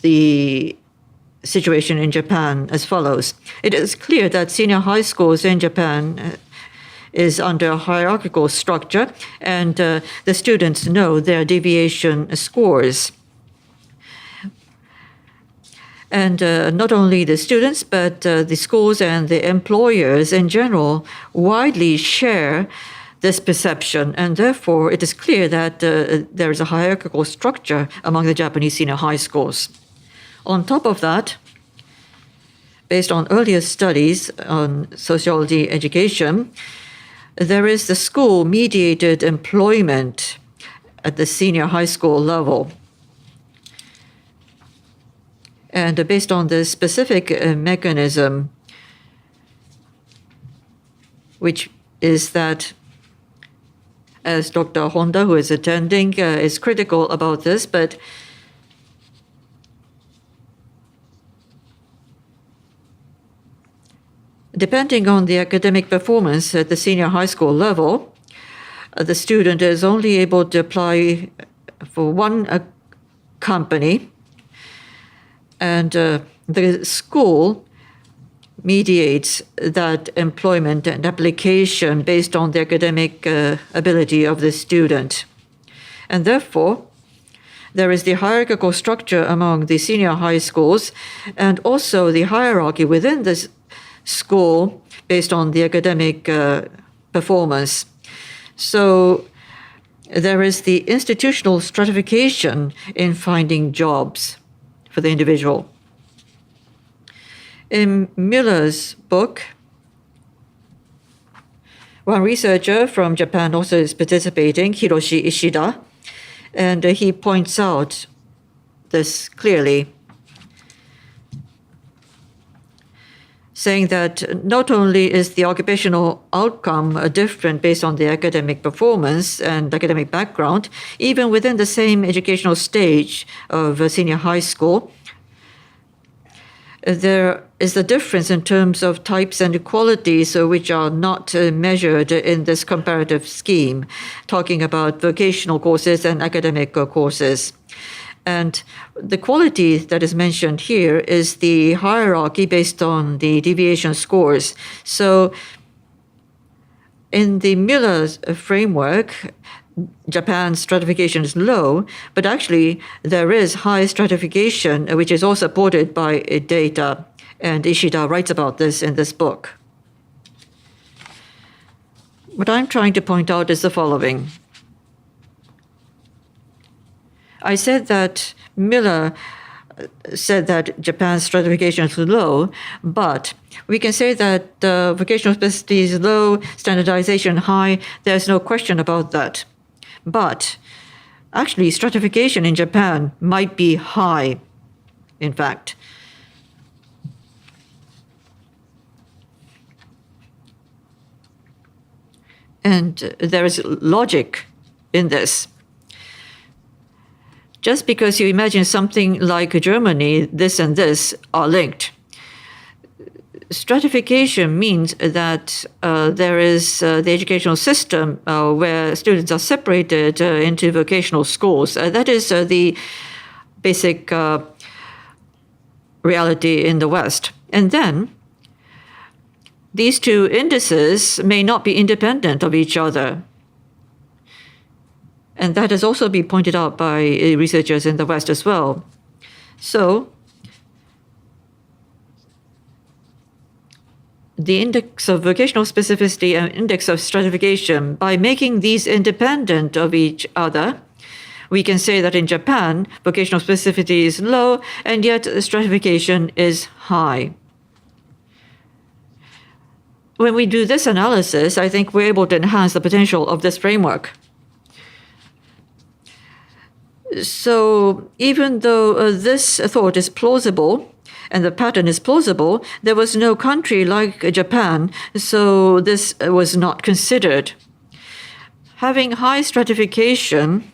the situation in Japan as follows. It is clear that senior high schools in Japan is under a hierarchical structure, and the students know their deviation scores. And not only the students, but the schools and the employers in general widely share this perception, and therefore it is clear that there is a hierarchical structure among the Japanese senior high schools. On top of that, based on earlier studies on sociology education, there is the school-mediated employment at the senior high school level. And based on the specific mechanism, which is that, as Dr. Honda, who is attending, is critical about this, but depending on the academic performance at the senior high school level, the student is only able to apply for one company, and the school mediates that employment and application based on the academic ability of the student. And therefore, there is the hierarchical structure among the senior high schools, and also the hierarchy within this school based on the academic performance. So there is the institutional stratification in finding jobs for the individual. In Miller's book, one researcher from Japan also is participating, Hiroshi Ishida, and he points out this clearly, saying that not only is the occupational outcome different based on the academic performance and academic background, even within the same educational stage of senior high school, there is a difference in terms of types and qualities which are not measured in this comparative scheme, talking about vocational courses and academic courses. And the quality that is mentioned here is the hierarchy based on the deviation scores. So in the Miller framework, Japan's stratification is low, but actually there is high stratification, which is all supported by data. And Ishida writes about this in this book. What I'm trying to point out is the following. I said that Miller said that Japan's stratification is low, but we can say that vocational specificity is low, standardization high. There's no question about that. But actually, stratification in Japan might be high, in fact. And there is logic in this. Just because you imagine something like Germany, this and this are linked. Stratification means that there is the educational system where students are separated into vocational schools. That is the basic reality in the West. And then these two indices may not be independent of each other. And that has also been pointed out by researchers in the West as well. So the index of vocational specificity and index of stratification, by making these independent of each other, we can say that in Japan, vocational specificity is low, and yet stratification is high. When we do this analysis, I think we're able to enhance the potential of this framework. So even though this thought is plausible, and the pattern is plausible, there was no country like Japan, so this was not considered. Having high stratification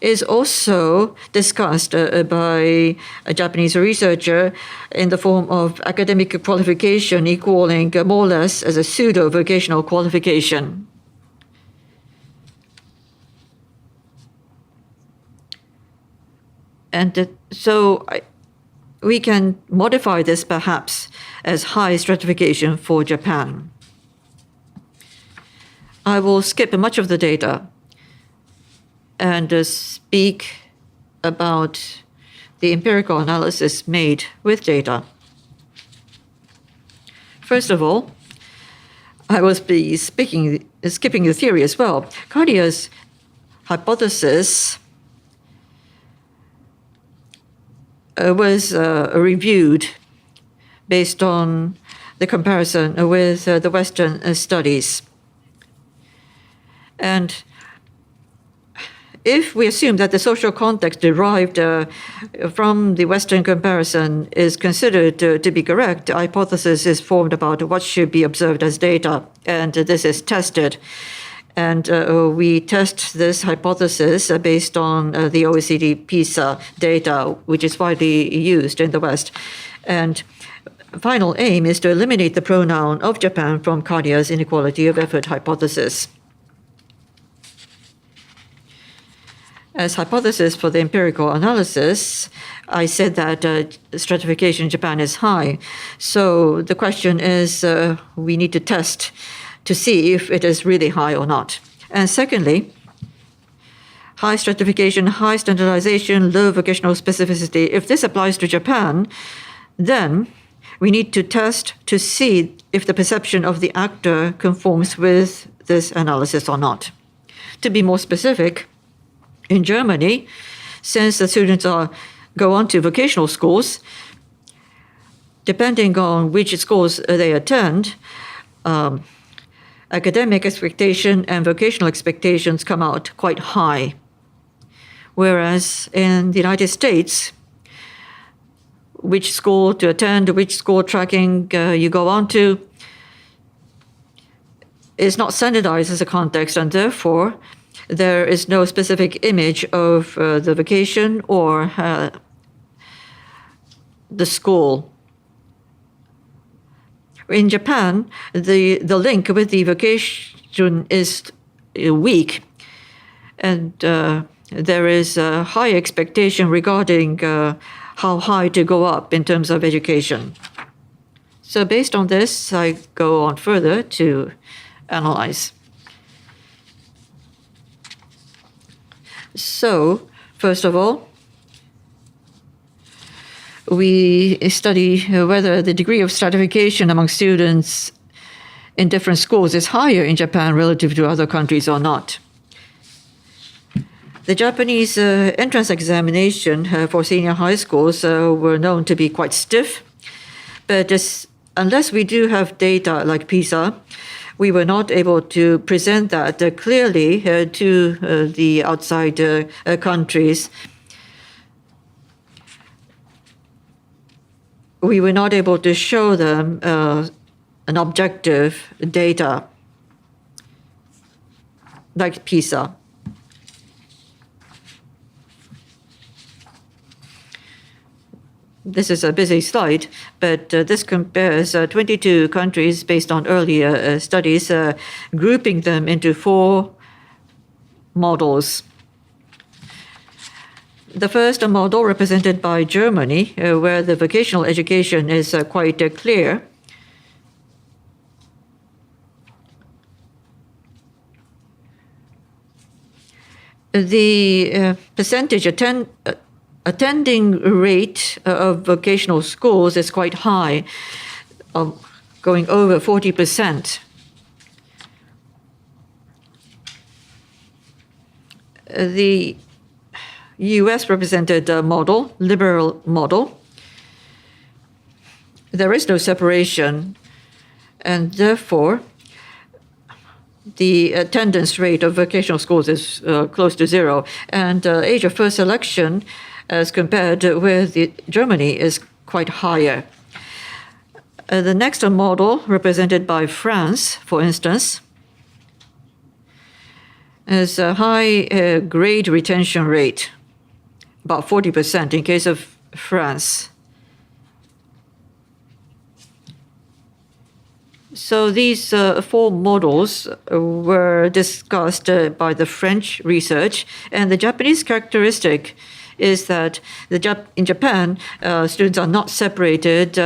is also discussed by a Japanese researcher in the form of academic qualification equaling more or less as a pseudo-vocational qualification. And so we can modify this perhaps as high stratification for Japan. I will skip much of the data and speak about the empirical analysis made with data. First of all, I will be skipping the theory as well. Cartier's hypothesis was reviewed based on the comparison with the Western studies. And if we assume that the social context derived from the Western comparison is considered to be correct, a hypothesis is formed about what should be observed as data, and this is tested. And we test this hypothesis based on the OECD PISA data, which is widely used in the West. And final aim is to eliminate the pronoun of Japan from Cartier's inequality of effort hypothesis. As hypothesis for the empirical analysis, I said that stratification in Japan is high. So the question is, we need to test to see if it is really high or not. And secondly, high stratification, high standardization, low vocational specificity. If this applies to Japan, then we need to test to see if the perception of the actor conforms with this analysis or not. To be more specific, in Germany, since the students go on to vocational schools, depending on which schools they attend, academic expectation and vocational expectations come out quite high. Whereas in the United States, which school to attend, which school tracking you go on to, is not standardized as a context, and therefore there is no specific image of the vocation or the school In Japan, the link with the vocation is weak, and there is a high expectation regarding how high to go up in terms of education. So based on this, I go on further to analyze. So, first of all, we study whether the degree of stratification among students in different schools is higher in Japan relative to other countries or not. The Japanese entrance examination for senior high schools were known to be quite stiff, but unless we do have data like PISA, we were not able to present that clearly to the outside countries. We were not able to show them an objective data like PISA. This is a busy slide, but this compares 22 countries based on earlier studies, grouping them into 4 models. The first model represented by Germany, where the vocational education is quite clear. The percentage attending rate of vocational schools is quite high, going over 40%. The US represented model, liberal model, there is no separation, and therefore the attendance rate of vocational schools is close to 0, and age of first selection as compared with Germany is quite higher. The next model, represented by France, for instance, is a high grade retention rate, about 40% in case of France. So these 4 models were discussed by the French research, and the Japanese characteristic is that in Japan, students are not separated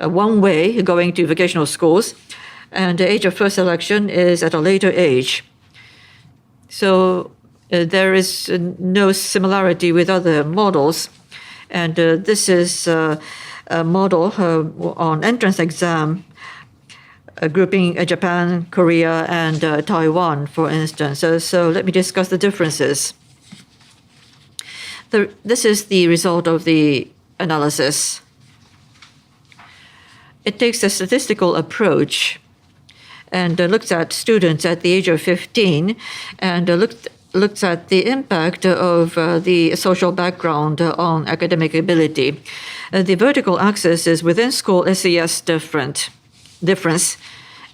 one way going to vocational schools, and the age of first selection is at a later age. So there is no similarity with other models, and this is a model on entrance exam, grouping Japan, Korea, and Taiwan, for instance. So let me discuss the differences. This is the result of the analysis. It takes a statistical approach and looks at students at the age of 15 and looks at the impact of the social background on academic ability. The vertical axis is within school SES difference,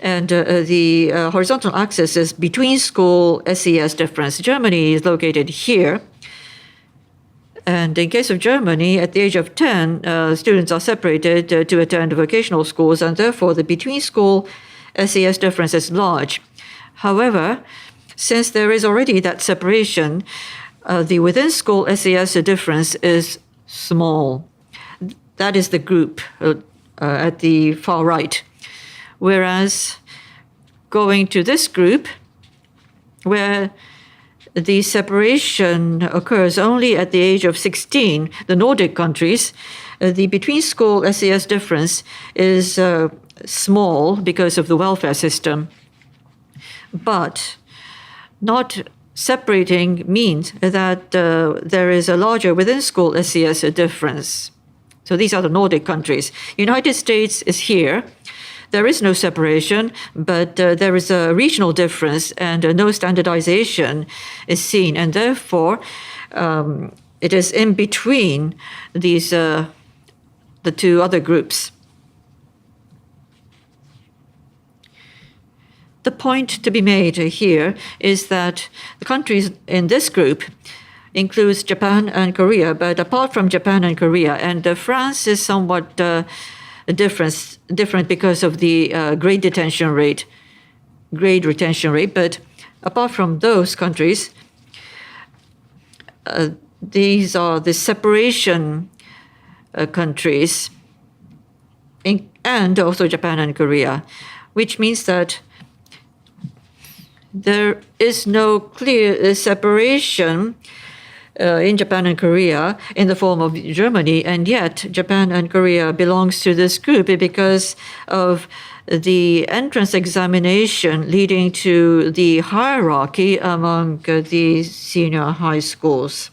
and the horizontal axis is between school SES difference. Germany is located here. And in case of Germany, at the age of 10, students are separated to attend vocational schools, and therefore the between-school SES difference is large. However, since there is already that separation, the within-school SES difference is small. That is the group at the far right. Whereas going to this group, where the separation occurs only at the age of 16, the Nordic countries, the between-school SES difference is small because of the welfare system. But not separating means that there is a larger within-school SES difference. So these are the Nordic countries. United States is here. There is no separation, but there is a regional difference, and no standardization is seen, and therefore it is in between these the 2 other groups. The point to be made here is that the countries in this group includes Japan and Korea, but apart from Japan and Korea, and France is somewhat different because of the grade retention rate. But apart from those countries, these are the separation countries, and also Japan and Korea, which means that there is no clear separation in Japan and Korea in the form of Germany, and yet Japan and Korea belongs to this group because of the entrance examination leading to the hierarchy among the senior high schools.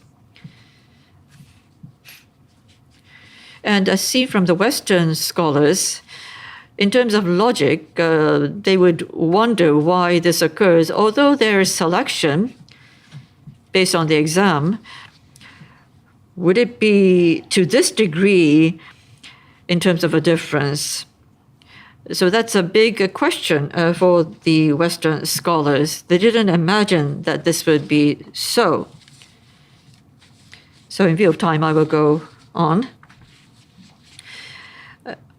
And as seen from the Western scholars, in terms of logic, they would wonder why this occurs. Although there is selection based on the exam, would it be to this degree in terms of a difference? So that's a big question for the Western scholars. They didn't imagine that this would be so. So in view of time, I will go on.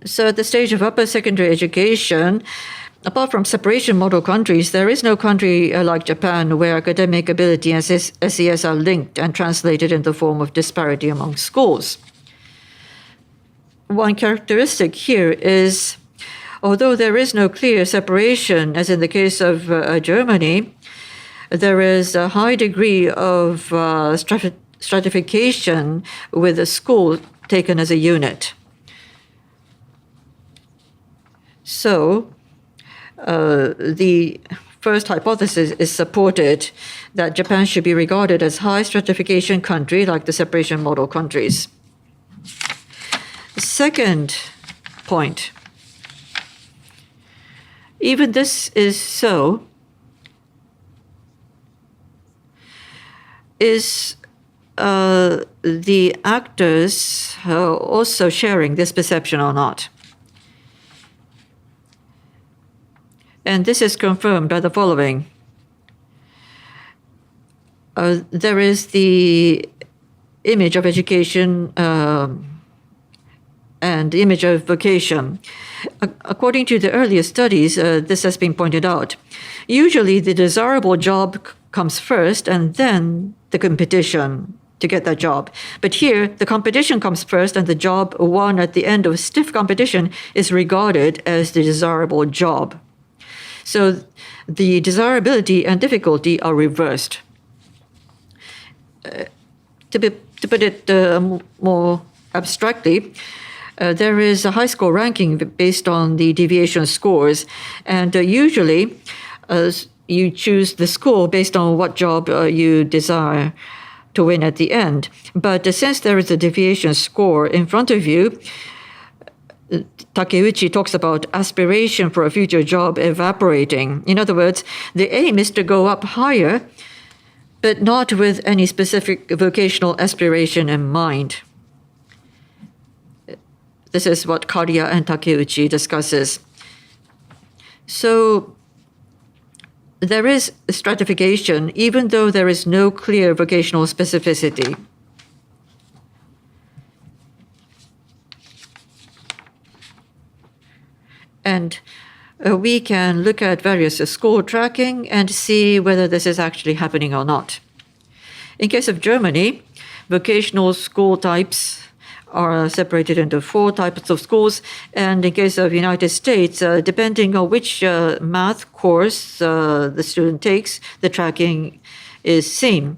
So at the stage of upper secondary education, apart from separation model countries, there is no country like Japan where academic ability and SES are linked and translated in the form of disparity among schools. One characteristic here is, although there is no clear separation, as in the case of Germany, there is a high degree of stratification with the school taken as a unit. So the first hypothesis is supported that Japan should be regarded as high stratification country like the separation model countries. Second point, even this is so, is the actors also sharing this perception or not? And this is confirmed by the following. There is the image of education and the image of vocation. According to the earlier studies, this has been pointed out. Usually the desirable job comes first and then the competition to get that job. But here, the competition comes first and the job won at the end of stiff competition is regarded as the desirable job. So the desirability and difficulty are reversed. To put it more abstractly, there is a high score ranking based on the deviation scores, and usually you choose the score based on what job you desire to win at the end. But since there is a deviation score in front of you, Takeuchi talks about aspiration for a future job evaporating. In other words, the aim is to go up higher, but not with any specific vocational aspiration in mind. This is what Kariya and Takeuchi discusses. So there is stratification, even though there is no clear vocational specificity. And we can look at various score tracking and see whether this is actually happening or not. In case of Germany, vocational school types are separated into 4 types of schools. And in case of United States, depending on which math course the student takes, the tracking is seen.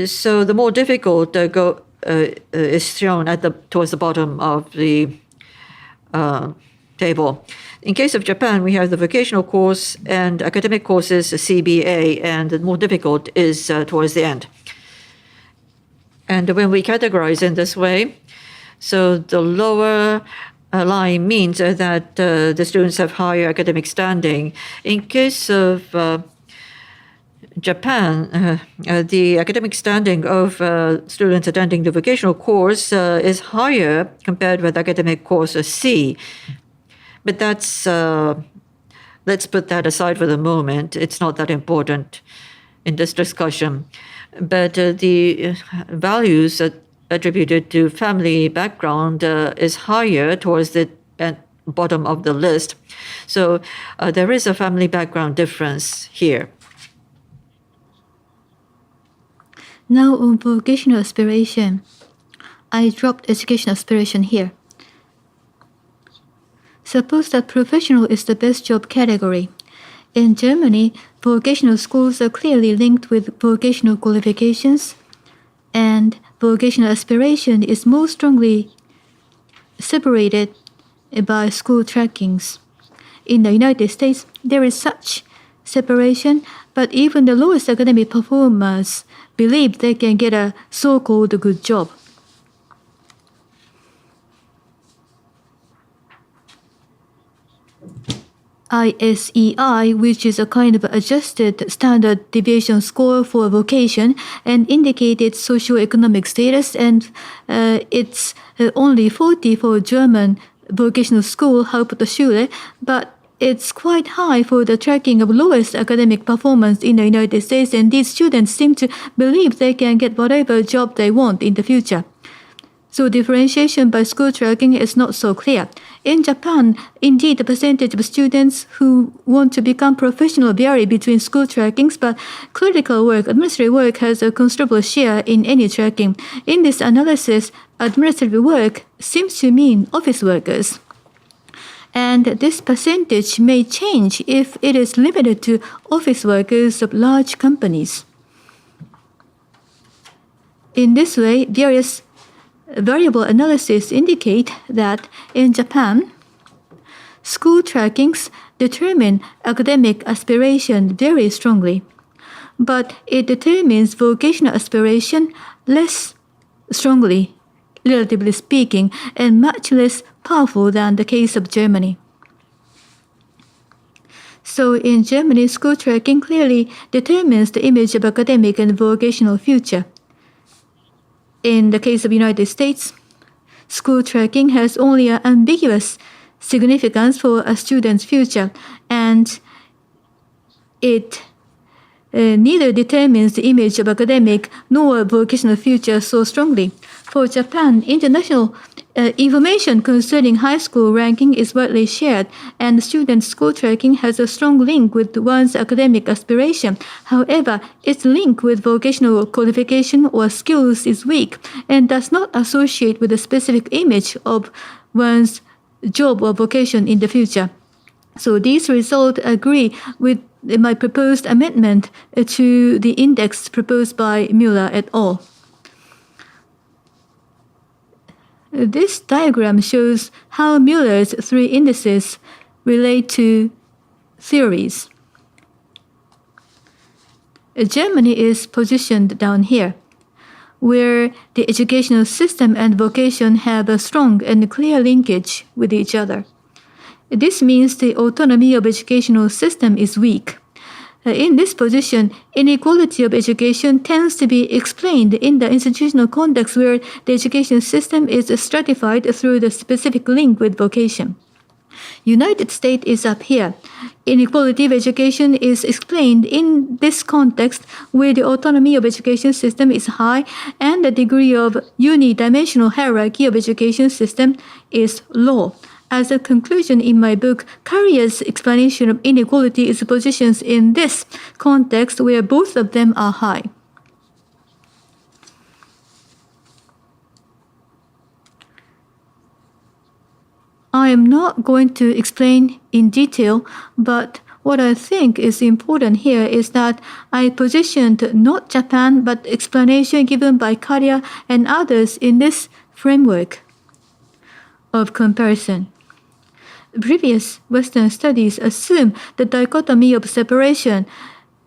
So the more difficult is shown towards the bottom of the table. In case of Japan, we have the vocational course and academic courses, CBA, and the more difficult is towards the end. And when we categorize in this way, so the lower line means that the students have higher academic standing. In case of Japan, the academic standing of students attending the vocational course is higher compared with academic course C. But that's, let's put that aside for the moment. It's not that important in this discussion. But the values attributed to family background is higher towards the bottom of the list. So there is a family background difference here. Now on vocational aspiration. I dropped education aspiration here. Suppose that professional is the best job category. In Germany, vocational schools are clearly linked with vocational qualifications, and vocational aspiration is more strongly separated by school trackings. In the United States, there is such separation, but even the lowest academic performers believe they can get a so-called good job. ISEI, which is a kind of adjusted standard deviation score for vocation and indicated socioeconomic status, and it's only 40 for German vocational school Hauptschule, but it's quite high for the tracking of lowest academic performance in the United States, and these students seem to believe they can get whatever job they want in the future. So differentiation by school tracking is not so clear. In Japan, indeed, the percentage of students who want to become professional vary between school trackings, but clerical work, administrative work has a considerable share in any tracking. In this analysis, administrative work seems to mean office workers. And this percentage may change if it is limited to office workers of large companies. In this way, various variable analysis indicate that in Japan, school trackings determine academic aspiration very strongly, but it determines vocational aspiration less strongly, relatively speaking, and much less powerful than the case of Germany. So in Germany, school tracking clearly determines the image of academic and vocational future. In the case of the United States, school tracking has only an ambiguous significance for a student's future, and it neither determines the image of academic nor vocational future so strongly. For Japan, international information concerning high school ranking is widely shared, and student school tracking has a strong link with one's academic aspiration. However, its link with vocational qualification or skills is weak and does not associate with a specific image of one's job or vocation in the future. So these results agree with my proposed amendment to the index proposed by Müller et al. This diagram shows how Müller's three indices relate to theories. Germany is positioned down here, where the educational system and vocation have a strong and clear linkage with each other. This means the autonomy of educational system is weak. In this position, inequality of education tends to be explained in the institutional context where the education system is stratified through the specific link with vocation. United States is up here. Inequality of education is explained in this context where the autonomy of education system is high and the degree of unidimensional hierarchy of education system is low. As a conclusion in my book, Carrier's explanation of inequality is positioned in this context where both of them are high. I am not going to explain in detail, but what I think is important here is that I positioned not Japan, but explanation given by Carrier and others in this framework of comparison. Previous Western studies assume the dichotomy of separation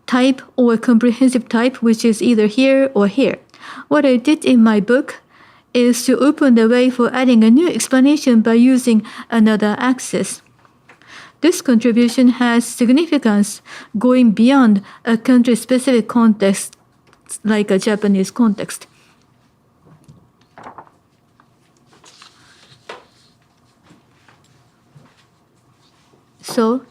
type or comprehensive type, which is either here or here. What I did in my book is to open the way for adding a new explanation by using another axis. This contribution has significance going beyond a country-specific context like a Japanese context. So,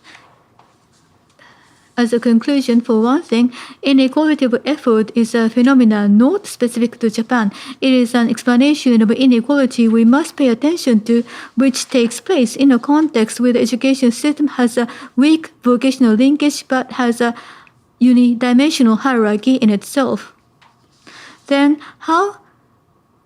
As a conclusion, for one thing, inequality of effort is a phenomenon not specific to Japan. It is an explanation of inequality we must pay attention to, which takes place in a context where the education system has a weak vocational linkage but has a unidimensional hierarchy in itself. Then, how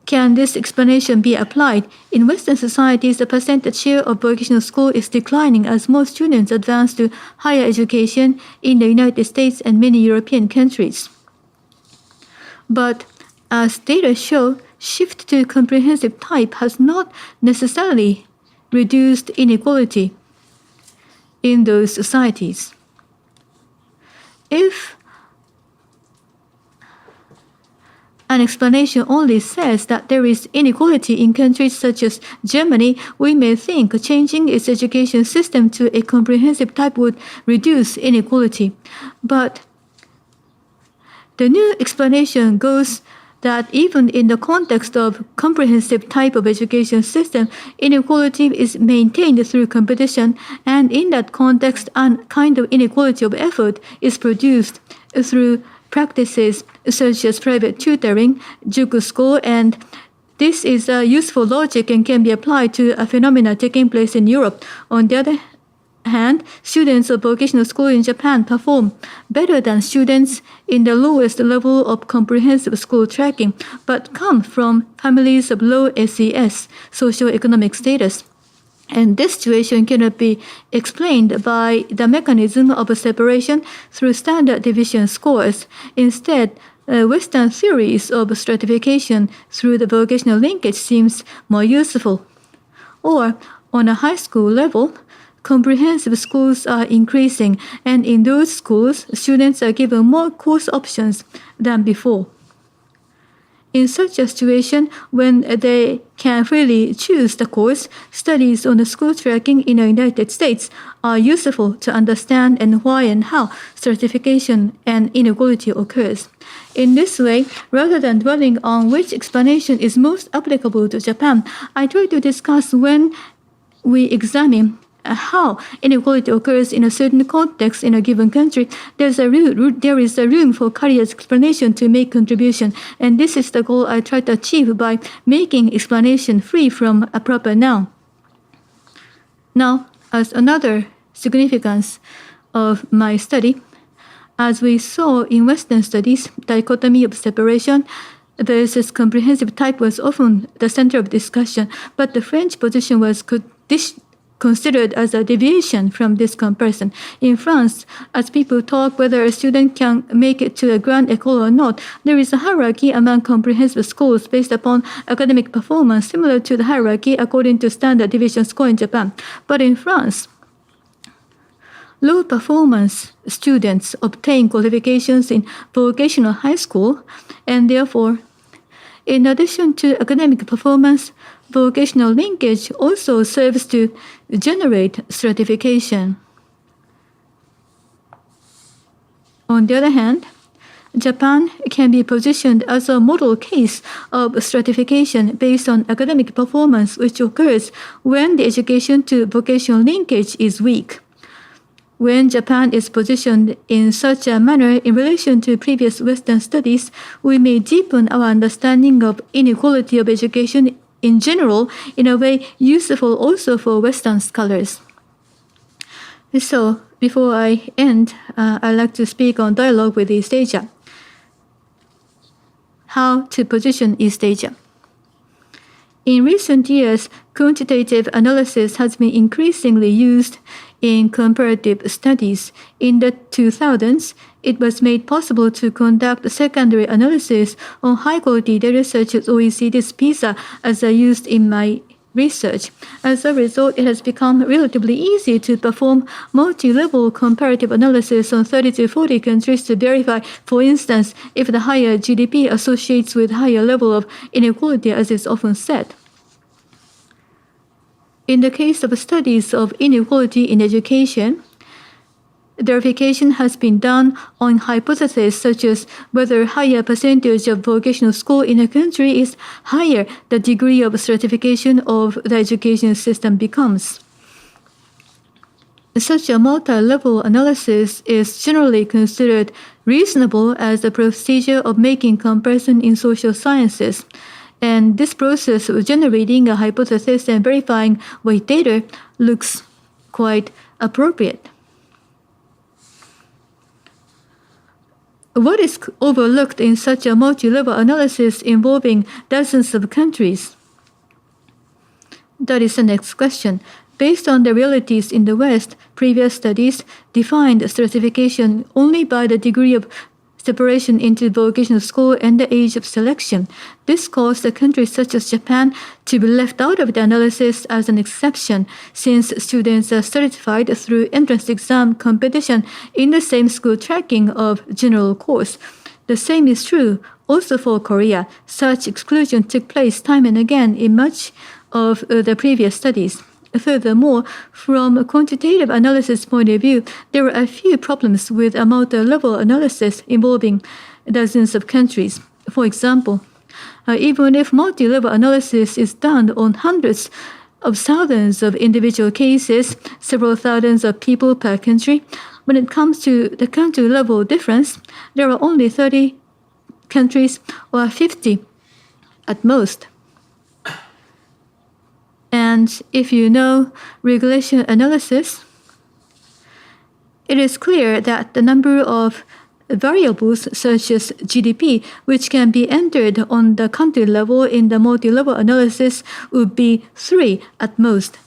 can this explanation be applied? In Western societies, the percentage share of vocational school is declining as more students advance to higher education in the United States and many European countries. But as data show, shift to comprehensive type has not necessarily reduced inequality in those societies. If an explanation only says that there is inequality in countries such as Germany, we may think changing its education system to a comprehensive type would reduce inequality. But the new explanation goes that even in the context of comprehensive type of education system, inequality is maintained through competition, and in that context, a kind of inequality of effort is produced through practices such as private tutoring, juku school, and this is a useful logic and can be applied to a phenomena taking place in Europe. On the other hand, students of vocational school in Japan perform better than students in the lowest level of comprehensive school tracking, but come from families of low SES, socioeconomic status. And this situation cannot be explained by the mechanism of a separation through standard deviation scores. Instead, Western theories of stratification through the vocational linkage seems more useful. Or, on a high school level, comprehensive schools are increasing, and in those schools, students are given more course options than before. In such a situation, when they can freely choose the course, studies on the school tracking in the United States are useful to understand and why and how stratification and inequality occurs. In this way, rather than dwelling on which explanation is most applicable to Japan, I try to discuss when we examine how inequality occurs in a certain context in a given country, there is a room for Carrier's explanation to make contribution, and this is the goal I try to achieve by making explanation free from a proper noun. Now, as another significance of my study, as we saw in Western studies, dichotomy of separation versus comprehensive type was often the center of discussion, but the French position was considered as a deviation from this comparison. In France, as people talk whether a student can make it to a grand école or not, there is a hierarchy among comprehensive schools based upon academic performance similar to the hierarchy according to standard deviation score in Japan. But in France, low performance students obtain qualifications in vocational high school, and therefore, in addition to academic performance, vocational linkage also serves to generate stratification. On the other hand, Japan can be positioned as a model case of stratification based on academic performance, which occurs when the education to vocational linkage is weak. When Japan is positioned in such a manner in relation to previous Western studies, we may deepen our understanding of inequality of education in general in a way useful also for Western scholars. So, before I end, I'd like to speak on dialogue with East Asia. How to position East Asia. In recent years, quantitative analysis has been increasingly used in comparative studies. In the 2000s, it was made possible to conduct secondary analysis on high-quality data such as OECD's PISA, as I used in my research. As a result, it has become relatively easy to perform multi-level comparative analysis on 30 to 40 countries to verify, for instance, if the higher GDP associates with higher level of inequality, as is often said. In the case of studies of inequality in education, verification has been done on hypotheses such as whether higher percentage of vocational school in a country is higher, the degree of stratification of the education system becomes. Such a multi-level analysis is generally considered reasonable as a procedure of making comparison in social sciences. And this process of generating a hypothesis and verifying weight data looks quite appropriate. What is overlooked in such a multi-level analysis involving dozens of countries? That is the next question. Based on the realities in the West, previous studies defined stratification only by the degree of separation into vocational school and the age of selection. This caused a country such as Japan to be left out of the analysis as an exception, since students are stratified through entrance exam competition in the same school tracking of general course. The same is true also for Korea. Such exclusion took place time and again in much of the previous studies. Furthermore, from a quantitative analysis point of view, there are a few problems with a multi-level analysis involving dozens of countries. For example, even if multi-level analysis is done on hundreds of thousands of individual cases, several thousands of people per country, when it comes to the country level difference, there are only 30 countries or 50 at most. And if you know regulation analysis, it is clear that the number of variables such as GDP, which can be entered on the country level in the multi-level analysis, would be 3 at most.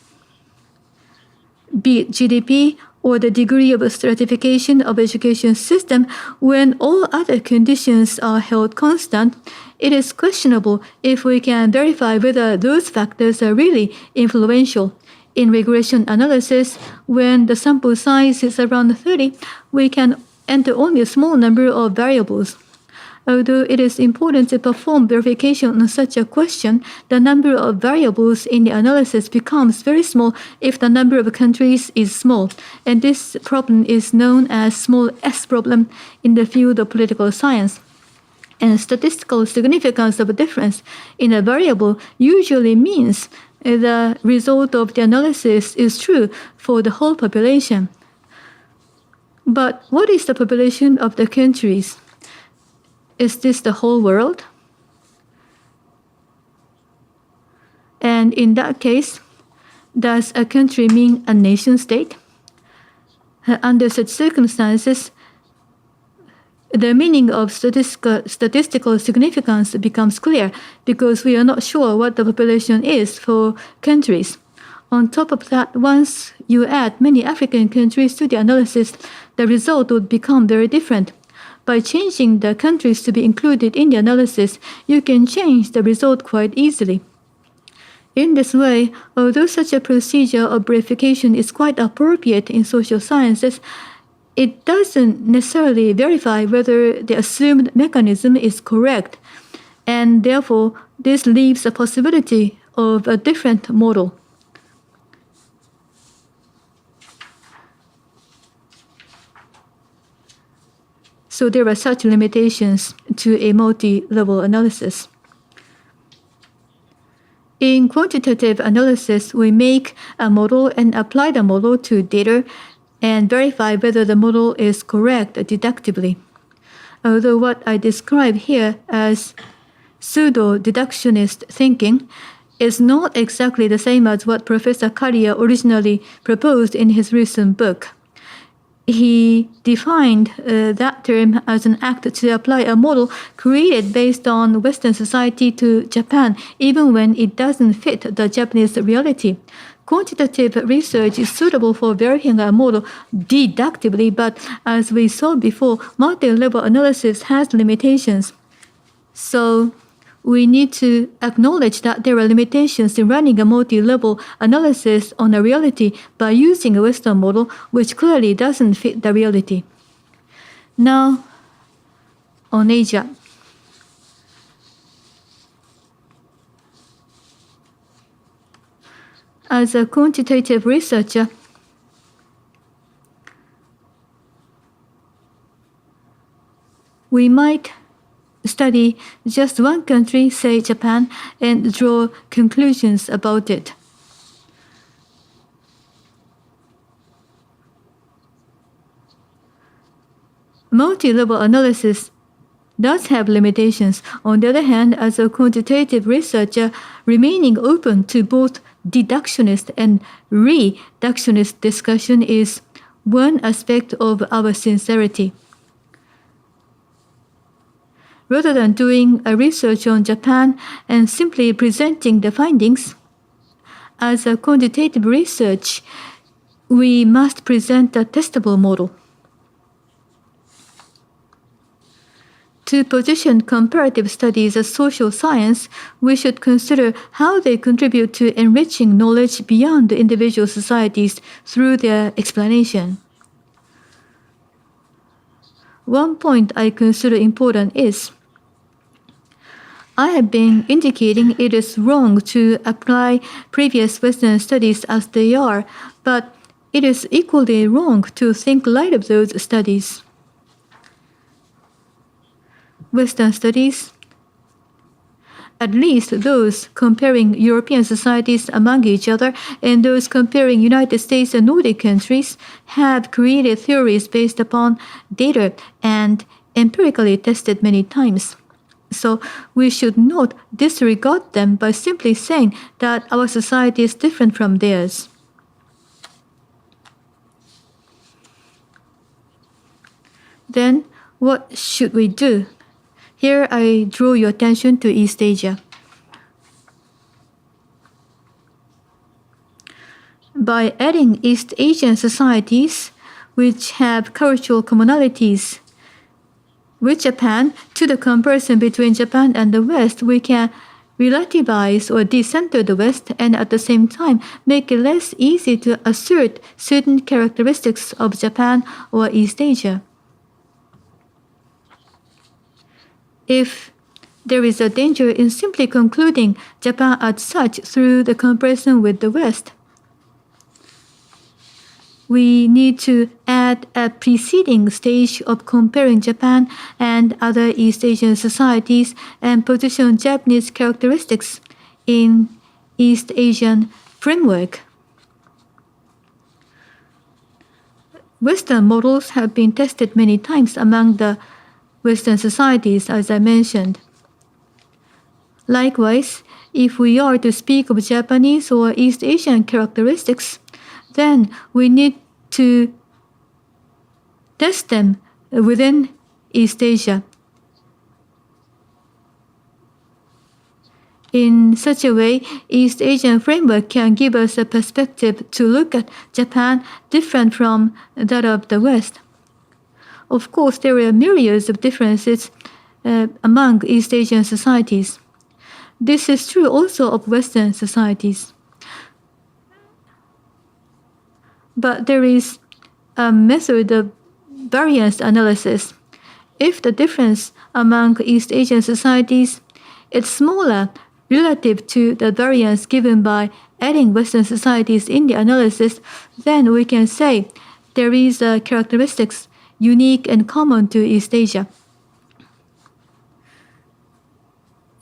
Be it GDP or the degree of stratification of education system, when all other conditions are held constant, it is questionable if we can verify whether those factors are really influential. In regression analysis, when the sample size is around 30, we can enter only a small number of variables. Although it is important to perform verification on such a question, the number of variables in the analysis becomes very small if the number of countries is small. And this problem is known as small s problem in the field of political science. And statistical significance of a difference in a variable usually means the result of the analysis is true for the whole population. But what is the population of the countries? Is this the whole world? And in that case, does a country mean a nation state? Under such circumstances, the meaning of statistical significance becomes clear because we are not sure what the population is for countries. On top of that, once you add many African countries to the analysis, the result would become very different. By changing the countries to be included in the analysis, you can change the result quite easily. In this way, although such a procedure of verification is quite appropriate in social sciences, it doesn't necessarily verify whether the assumed mechanism is correct, and therefore this leaves a possibility of a different model. So there are such limitations to a multi-level analysis. In quantitative analysis, we make a model and apply the model to data and verify whether the model is correct deductively. Although what I describe here as pseudo-deductionist thinking is not exactly the same as what Professor Carrier originally proposed in his recent book. He defined that term as an act to apply a model created based on Western society to Japan, even when it doesn't fit the Japanese reality. Quantitative research is suitable for verifying a model deductively, but as we saw before, multi-level analysis has limitations. So we need to acknowledge that there are limitations in running a multi-level analysis on a reality by using a Western model which clearly doesn't fit the reality. Now, on Asia. As a quantitative researcher, we might study just one country, say Japan, and draw conclusions about it. multi-level analysis does have limitations. On the other hand, as a quantitative researcher, remaining open to both deductionist and reductionist discussion is one aspect of our sincerity. Rather than doing a research on Japan and simply presenting the findings, as a quantitative research, we must present a testable model. To position comparative studies as social science, we should consider how they contribute to enriching knowledge beyond the individual societies through their explanation. One point I consider important is I have been indicating it is wrong to apply previous Western studies as they are, but it is equally wrong to think light of those studies. Western studies, at least those comparing European societies among each other and those comparing United States and Nordic countries, have created theories based upon data and empirically tested many times. So we should not disregard them by simply saying that our society is different from theirs. Then what should we do? Here I draw your attention to East Asia. By adding East Asian societies, which have cultural commonalities with Japan, to the comparison between Japan and the West, we can relativize or decenter the West and at the same time make it less easy to assert certain characteristics of Japan or East Asia. If there is a danger in simply concluding Japan as such through the comparison with the West, we need to add a preceding stage of comparing Japan and other East Asian societies and position Japanese characteristics in East Asian framework. Western models have been tested many times among the Western societies, as I mentioned. Likewise, if we are to speak of Japanese or East Asian characteristics, then we need to test them within East Asia. In such a way, East Asian framework can give us a perspective to look at Japan different from that of the West. Of course, there are myriads of differences among East Asian societies. This is true also of Western societies. But there is a method of variance analysis. If the difference among East Asian societies is smaller relative to the variance given by adding Western societies in the analysis, then we can say there is a characteristics unique and common to East Asia.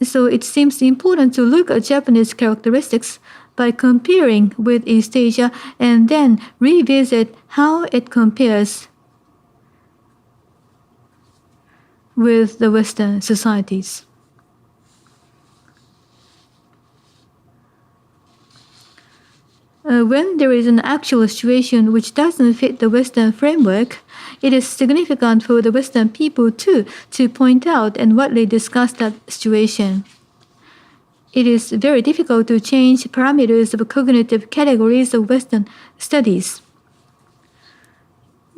So it seems important to look at Japanese characteristics by comparing with East Asia and then revisit how it compares with the Western societies. When there is an actual situation which doesn't fit the Western framework, it is significant for the Western people too to point out and widely discuss that situation. It is very difficult to change parameters of cognitive categories of Western studies.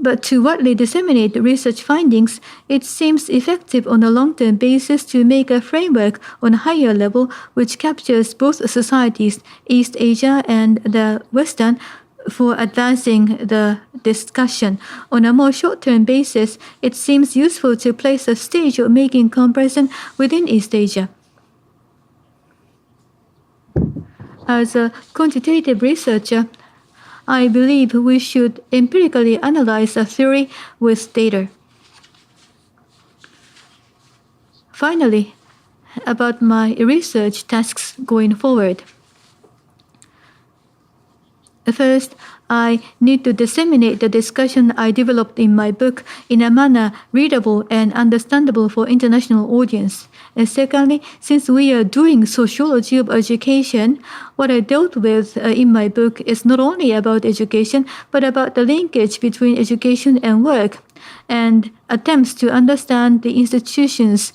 But to widely disseminate research findings, it seems effective on a long-term basis to make a framework on a higher level which captures both societies, East Asia and the Western, for advancing the discussion. On a more short-term basis, it seems useful to place a stage of making comparison within East Asia. As a quantitative researcher, I believe we should empirically analyze a theory with data. Finally, about my research tasks going forward. First, I need to disseminate the discussion I developed in my book in a manner readable and understandable for international audience. And secondly, since we are doing sociology of education, what I dealt with in my book is not only about education, but about the linkage between education and work, and attempts to understand the institutions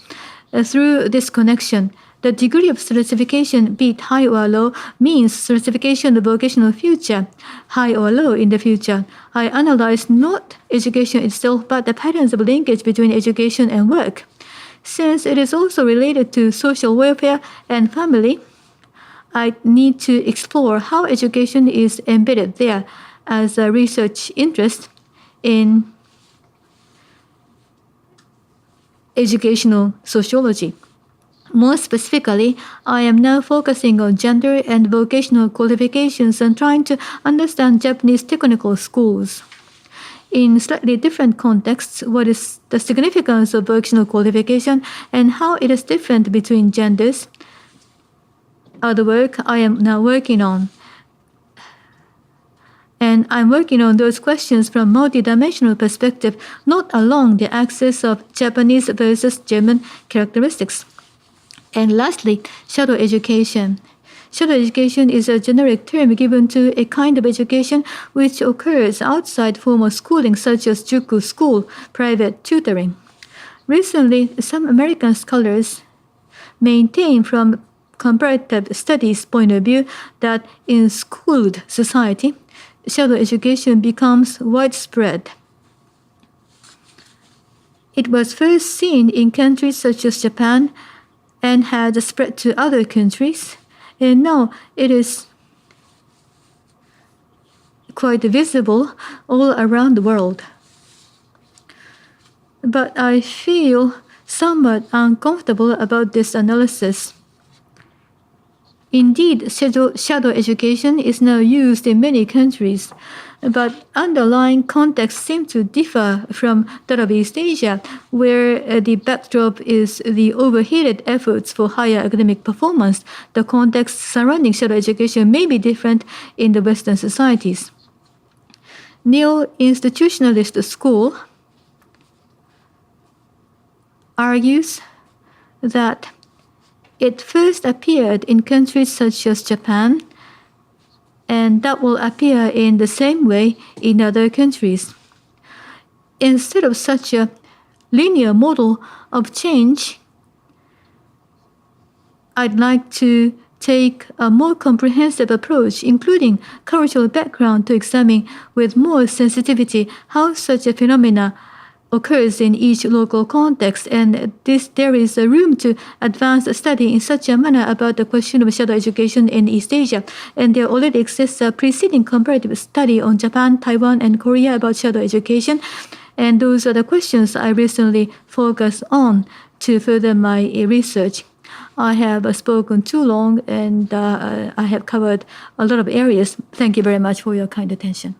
through this connection. The degree of certification, be it high or low, means certification of vocational future, high or low in the future. I analyze not education itself, but the patterns of linkage between education and work. Since it is also related to social welfare and family, I need to explore how education is embedded there as a research interest in educational sociology. More specifically, I am now focusing on gender and vocational qualifications and trying to understand Japanese technical schools. In slightly different contexts, what is the significance of vocational qualification and how it is different between genders are the work I am now working on. And I'm working on those questions from multidimensional perspective, not along the axis of Japanese versus German characteristics. And lastly, shadow education. Shadow education is a generic term given to a kind of education which occurs outside formal schooling, such as juku school, private tutoring. Recently, some American scholars maintain from comparative studies point of view that in schooled society, shadow education becomes widespread. It was first seen in countries such as Japan and had spread to other countries, and now it is quite visible all around the world. But I feel somewhat uncomfortable about this analysis. Indeed, shadow education is now used in many countries, but underlying contexts seem to differ from that of East Asia, where the backdrop is the overheated efforts for higher academic performance. The context surrounding shadow education may be different in the Western societies. Neo-institutionalist school argues that it first appeared in countries such as Japan, and that will appear in the same way in other countries. Instead of such a linear model of change, I'd like to take a more comprehensive approach, including cultural background, to examine with more sensitivity how such a phenomena occurs in each local context, and there is a room to advance study in such a manner about the question of shadow education in East Asia. And there already exists a preceding comparative study on Japan, Taiwan, and Korea about shadow education. And those are the questions I recently focused on to further my research. I have spoken too long, and I have covered a lot of areas. Thank you very much for your kind attention.